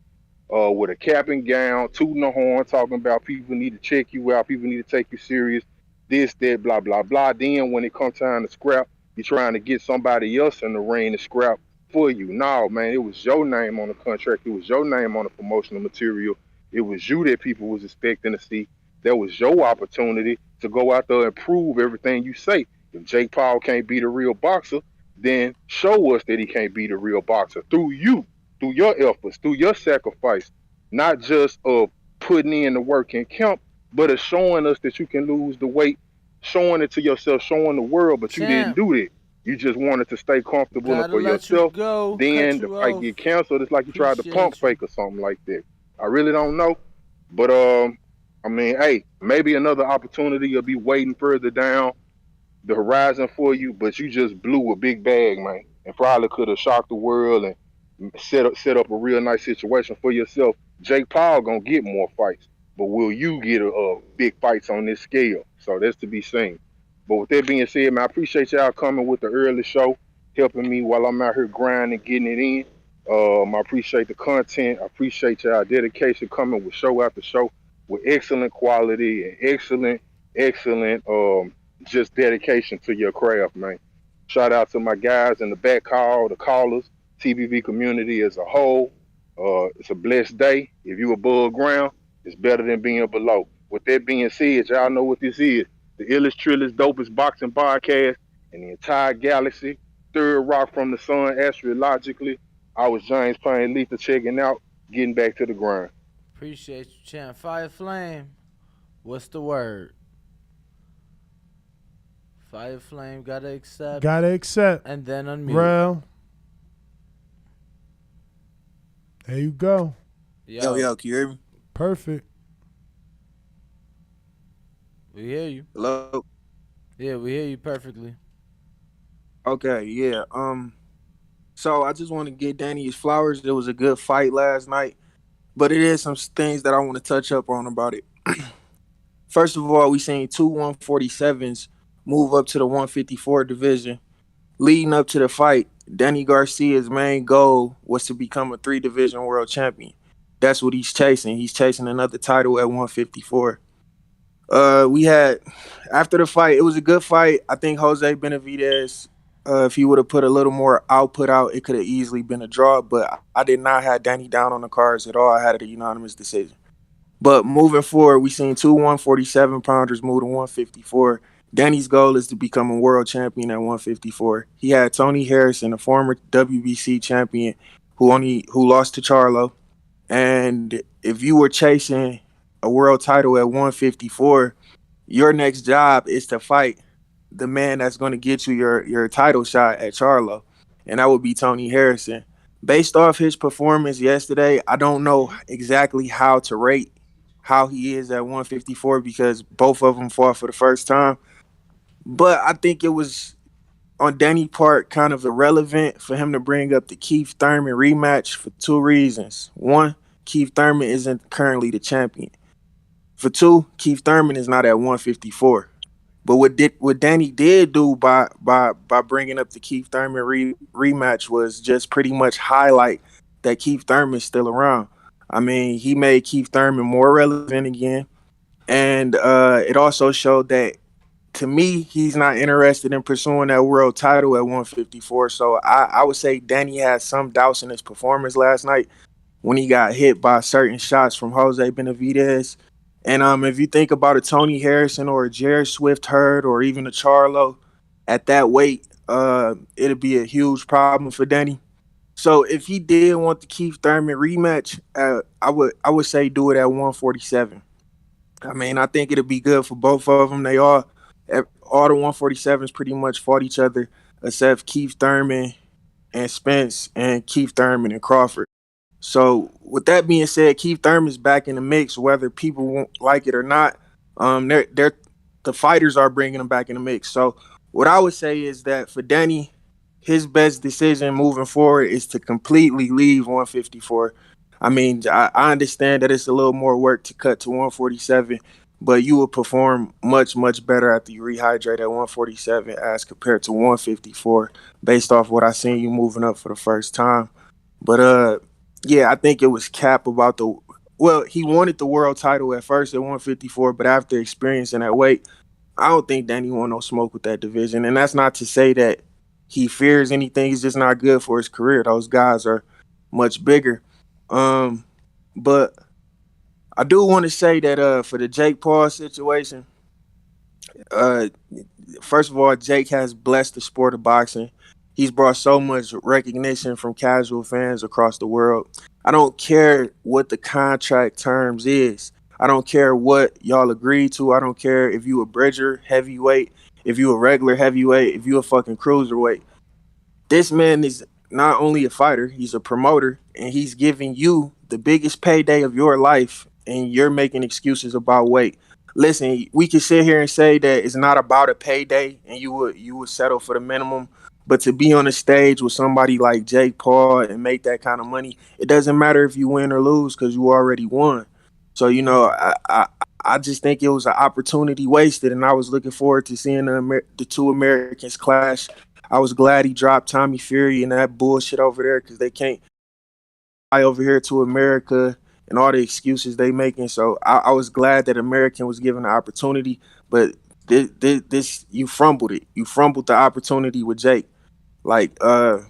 with a cap and gown, tooting the horn, talking about people need to check you out, people need to take you serious, this, that, blah, blah, blah. Then when it comes time to scrap, you're trying to get somebody else in the ring to scrap for you. No, man, it was your name on the contract. It was your name on the promotional material. It was you that people was expecting to see. That was your opportunity to go out there and prove everything you say. If Jake Paul can't beat a real boxer, then show us that he can't beat a real boxer through you, through your efforts, through your sacrifice, not just of putting in the work in camp, but of showing us that you can lose the weight, showing it to yourself, showing the world, but you didn't do that. You just wanted to stay comfortable and Gotta for let you yourself. go. Then Cut the you fight off. get canceled. It's like you tried to pump Appreciate you. fake or something like that. I really don't know. But I mean, hey, maybe another opportunity will be waiting further down the horizon for you, but you just blew a big bag, man, and probably could have shocked the world and set up a real nice situation for yourself. Jake Paul gonna get more fights, but will you get a big fights on this scale? So that's to be seen. But with that being said, man, I appreciate y'all coming with the early show, helping me while I'm out here grinding, getting it in. I appreciate the content. I appreciate y'all dedication coming with show after show with excellent quality and excellent just dedication to your craft, man. Shout out to my guys in the back hall, the callers, TBV community as a whole. It's a blessed day. If you above ground, it's better than being below. With that being said, y'all know what this is. The illest, trillest, dopest boxing podcast in the entire galaxy. Third rock from the sun, astrologically. I was James Payne Letha checking out, getting back to the grind. Appreciate you, champ. Fire Flame. What's the word? Fire Flame gotta accept. And then unmute. Rel. There you go. Yo, can you hear me? Perfect. We hear you. Hello? Yeah, we hear you perfectly. Okay, yeah. So I just want to give Danny his flowers. It was a good fight last night, but it is some things that I want to touch up on about it. First of all, we seen two 147s move up to the 154 division. Leading up to the fight, Danny Garcia's main goal was to become a 3 division world champion. That's what he's chasing. He's chasing another title at 154. We had after the fight, it was a good fight. I think Jose Benavidez, if he would have put a little more output out, it could have easily been a draw. But I did not have Danny down on the cards at all. I had it a unanimous decision. But moving forward, we seen two 147-pounders move to 154. Danny's goal is to become a world champion at 154. He had Tony Harrison, a former WBC champion, who lost to Charlo. And if you were chasing a world title at 154, your next job is to fight the man that's going to get you your title shot at Charlo, and that would be Tony Harrison. Based off his performance yesterday, I don't know exactly how to rate how he is at 154 because both of them fought for the first time. But I think it was on Danny's part kind of irrelevant for him to bring up the Keith Thurman rematch for 2 reasons. One, Keith Thurman isn't currently the champion. For two, Keith Thurman is not at 154. But what Danny did do by bringing up the Keith Thurman rematch was just pretty much highlight that Keith Thurman's still around. I mean, he made Keith Thurman more relevant again, and it also showed that, to me, he's not interested in pursuing that world title at 154. So I would say Danny had some doubts in his performance last night when he got hit by certain shots from Jose Benavidez. And if you think about a Tony Harrison or a Jared Swift Hurd or even a Charlo at that weight, it'd be a huge problem for Danny. So if he did want the Keith Thurman rematch, I would say do it at 147. I mean, I think it'd be good for both of them. All the 147s pretty much fought each other, except Keith Thurman and Spence and Keith Thurman and Crawford. So with that being said, Keith Thurman's back in the mix, whether people won't like it or not. The fighters are bringing him back in the mix. So what I would say is that for Danny, his best decision moving forward is to completely leave 154. I mean, I understand that it's a little more work to cut to 147, but you will perform much, much better after you rehydrate at 147 as compared to 154, based off what I seen you moving up for the first time. But yeah, I think it was cap about he wanted the world title at first at 154, but after experiencing that weight, I don't think Danny want no smoke with that division. And that's not to say that he fears anything. He's just not good for his career. Those guys are much bigger. But I do want to say that for the Jake Paul situation, first of all, Jake has blessed the sport of boxing. He's brought so much recognition from casual fans across the world. I don't care what the contract terms is. I don't care what y'all agree to. I don't care if you a bridger heavyweight, if you a regular heavyweight, if you a fucking cruiserweight. This man is not only a fighter, he's a promoter, and he's giving you the biggest payday of your life, and you're making excuses about weight. Listen, we can sit here and say that it's not about a payday and you would settle for the minimum, but to be on a stage with somebody like Jake Paul and make that kind of money, it doesn't matter if you win or lose because you already won. So, I just think it was an opportunity wasted, and I was looking forward to seeing the two Americans clash. I was glad he dropped Tommy Fury and that bullshit over there because they can't fly over here to America and all the excuses they making. So I was glad that American was given the opportunity, but this you fumbled it. You fumbled the opportunity with Jake. Like I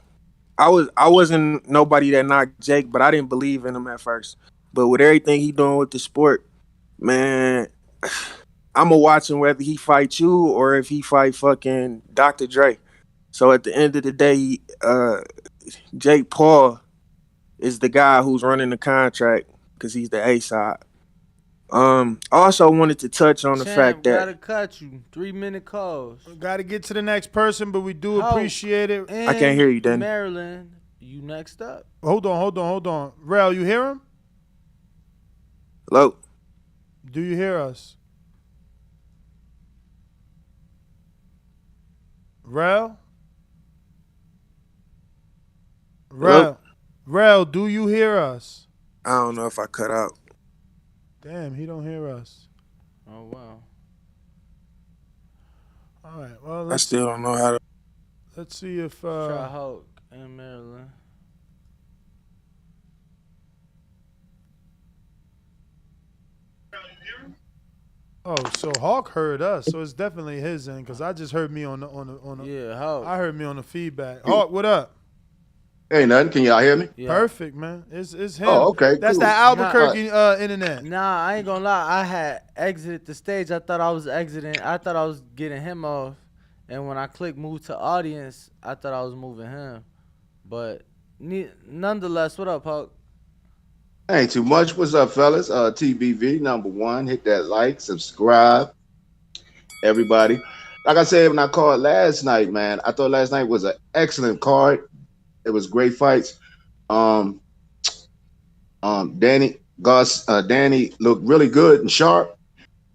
wasn't nobody that knocked Jake, but I didn't believe in him at first. But with everything he doing with the sport, man, I'ma watch him whether he fight you or if he fight fucking Dr. Dre. So at the end of the day, Jake Paul is the guy who's running the contract because he's the A side. I also wanted to touch on the fact that gotta cut you 3-minute calls. Got to get to the next person, but we do appreciate it. I can't hear you, Danny. Maryland, you next up. Hold on. Rel, you hear him? Hello? Do you hear us? Rel, do you hear us? I don't know if I cut out. Damn, he don't hear us. Oh, wow. All right, well, I still don't know how to. Let's see if... Try Hulk. In Maryland. Oh, so Hawk heard us, so it's definitely his end because I just heard me on the Yeah, Hawk. I heard me on the feedback. Hawk, what up? Hey, nothing. Can y'all hear me? Yeah. Perfect, man. It's him. Oh, okay, That's cool. that Albuquerque internet. Nah, I ain't gonna lie. I had exited the stage. I thought I was exiting. I thought I was getting him off. And when I clicked move to audience, I thought I was moving him. But nonetheless, what up, Hawk? Ain't too much. What's up, fellas? TBV #1. Hit that like, subscribe, everybody. Like I said when I called last night, man, I thought last night was an excellent card. It was great fights. Danny looked really good and sharp.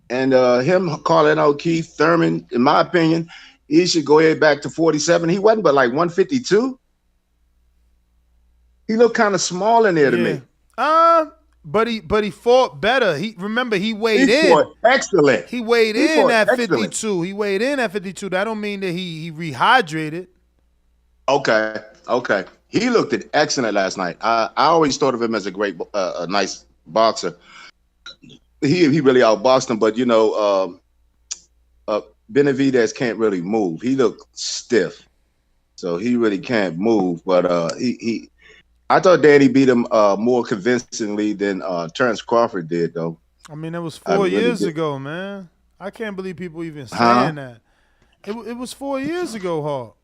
And him calling out Keith Thurman, in my opinion, he should go ahead back to 47. He wasn't but like 152. He looked kind of small in there to me. But he fought better. He weighed in. He fought excellent. He weighed in at excellent. 52. He weighed in at 52. That don't mean that he rehydrated. Okay. He looked excellent last night. I always thought of him as a great, a nice boxer. He really outboxed him, but Benavidez can't really move. He looked stiff, so he really can't move. But I thought Danny beat him more convincingly than Terrence Crawford did, though. I mean, it was 4 years ago, man. I can't believe people even saying that. It was 4 years ago, Hawk.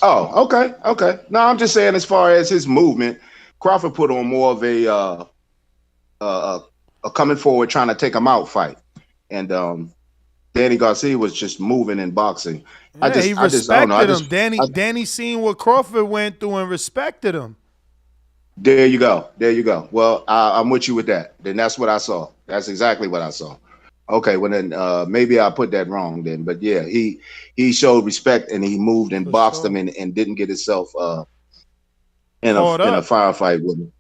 Oh, okay. No, I'm just saying as far as his movement, Crawford put on more of a coming forward trying to take him out fight, and Danny Garcia was just moving and boxing. Yeah, he respected him. Danny seen what Crawford went through and respected him. There you go. Well, I'm with you with that. Then that's what I saw. That's exactly what I saw. Okay, well then maybe I put that wrong then. But yeah, he showed respect and he moved and boxed him and didn't get himself in a firefight with him.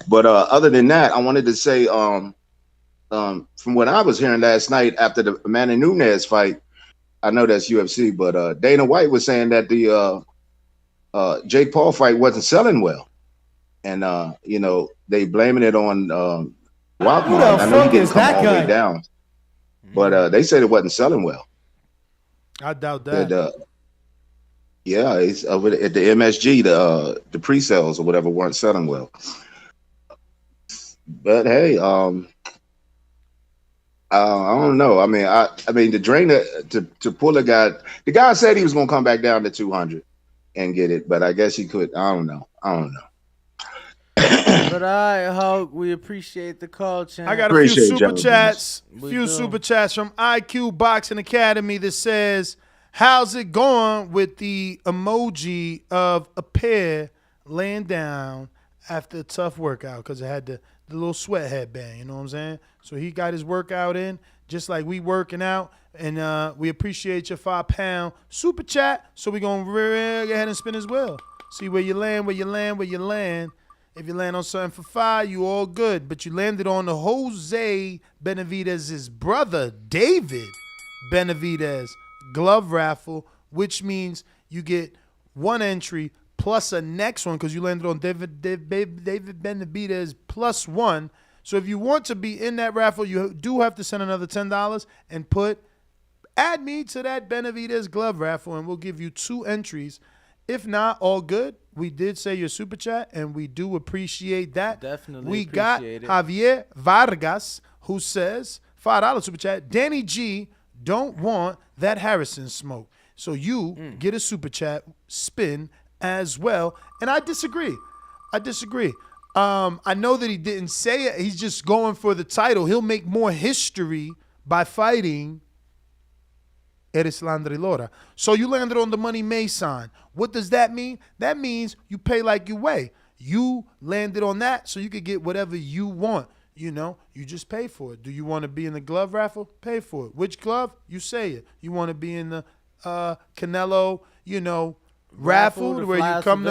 But other than that, I wanted to say from what I was hearing last night after the Amanda Nunes fight, I know that's UFC, but Dana White was saying that the Jake Paul fight wasn't selling well, and they blaming it on Rockman. I know he didn't come all the way down, but they said it wasn't selling well. I doubt that. It's over at the MSG, the pre-sales or whatever weren't selling well. But hey, I don't know. I mean, the drain to pull a guy. The guy said he was going to come back down to 200 and get it, but I guess he could. I don't know. But all right, Hulk, we appreciate the call, champ. I got a few super chats. Super chats from IQ Boxing Academy that says, "How's it going?" with the emoji of a pair laying down after a tough workout because it had the little sweat headband, you know what I'm saying? So he got his workout in, just like we working out, and we appreciate your £5 super chat. So we're going to go ahead and spin as well. See where you land. If you land on something for $5, you all good. But you landed on the Jose Benavidez's brother, David Benavidez, glove raffle, which means you get one entry plus a next one because you landed on David Benavidez +1. So if you want to be in that raffle, you do have to send another $10 and add me to that Benavidez glove raffle, and we'll give you 2 entries. If not, all good. We did say your super chat, and we do appreciate that. Definitely we appreciate got Javier Vargas, who says, $5 super chat, Danny G don't want that Harrison smoke. So you get a super chat spin as well. And I disagree. I know that he didn't say it. He's just going for the title. He'll make more history by fighting Erislandy Lara. So you landed on the Money Mason. What does that mean? That means you pay like you weigh. You landed on that so you could get whatever you want. You just pay for it. Do you want to be in the glove raffle? Pay for it. Which glove? You say it. You want to be in the Canelo, raffle where you come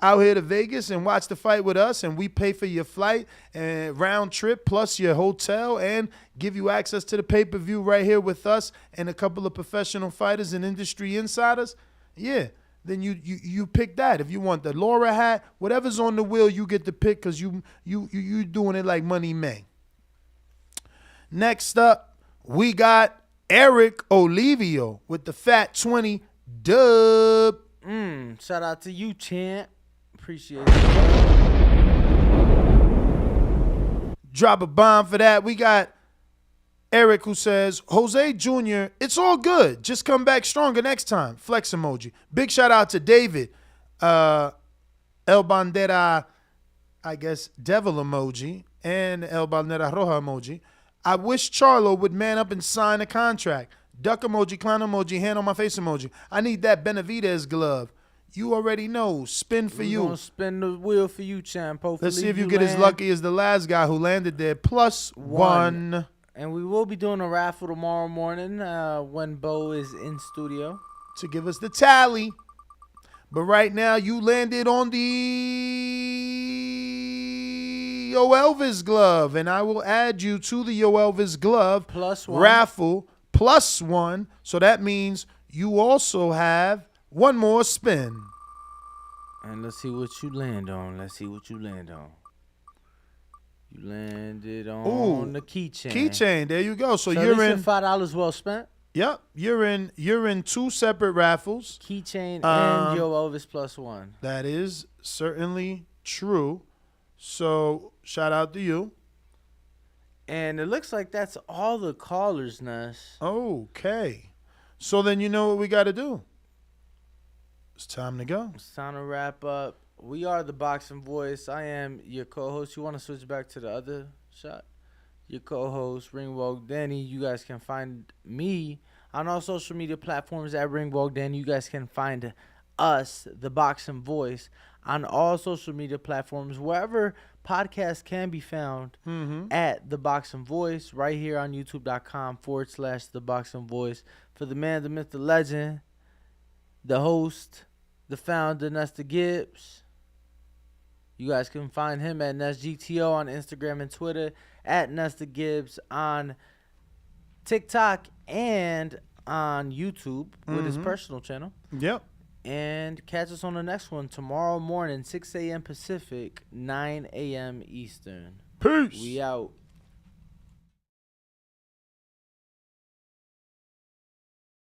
out here to Vegas and watch the fight with us, and we pay for your flight and round trip plus your hotel and give you access to the pay-per-view right here with us and a couple of professional fighters and industry insiders. Yeah, then you pick that. If you want the Lara hat, whatever's on the wheel, you get to pick because you doing it like Money May. Next up, we got Eric Olivio with the Fat 20 dub. Shout out to you, champ. Appreciate it. Drop a bomb for that. We got Eric who says, Jose Jr., it's all good. Just come back stronger next time. Flex emoji. Big shout out to David. El Bandera, I guess, devil emoji. And El Bandera Roja emoji. I wish Charlo would man up and sign a contract. Duck emoji, clown emoji, hand on my face emoji. I need that Benavidez glove. You already know. Spin for you. We're going to spin the wheel for you, champ. Hopefully let's see if you get as lucky as the last guy who landed there. +1. And we will be doing a raffle tomorrow morning when Bo is in studio. To give us the tally. But right now, you landed on the Yo Elvis glove. And I will add you to the Yo Elvis glove +1 raffle +1. So that means you also have one more spin. And let's see what you land on. You landed on the keychain. Keychain, there you go. So you're in $5 well spent. Yep, you're in 2 separate raffles. Keychain and Yo Elvis +1. That is certainly true. So shout out to you. And it looks like that's all the callers, Ness. Okay. So then you know what we got to do. It's time to go. It's time to wrap up. We are the Boxing Voice. I am your co-host. You want to switch back to the other shot? Your co-host, Ringwalk Danny. You guys can find me on all social media platforms at Ringwalk Danny. You guys can find us, the Boxing Voice, on all social media platforms, wherever podcasts can be found, at the Boxing Voice, right here on youtube.com/the Boxing Voice. For the man, the myth, the legend, the host, the founder, Nesta Gibbs. You guys can find him at NestGTO on Instagram and Twitter, at Nesta Gibbs on TikTok and on YouTube with his personal channel. Yep. And catch us on the next one tomorrow morning, 6 a.m. Pacific, 9 a.m. Eastern. Peace. We out.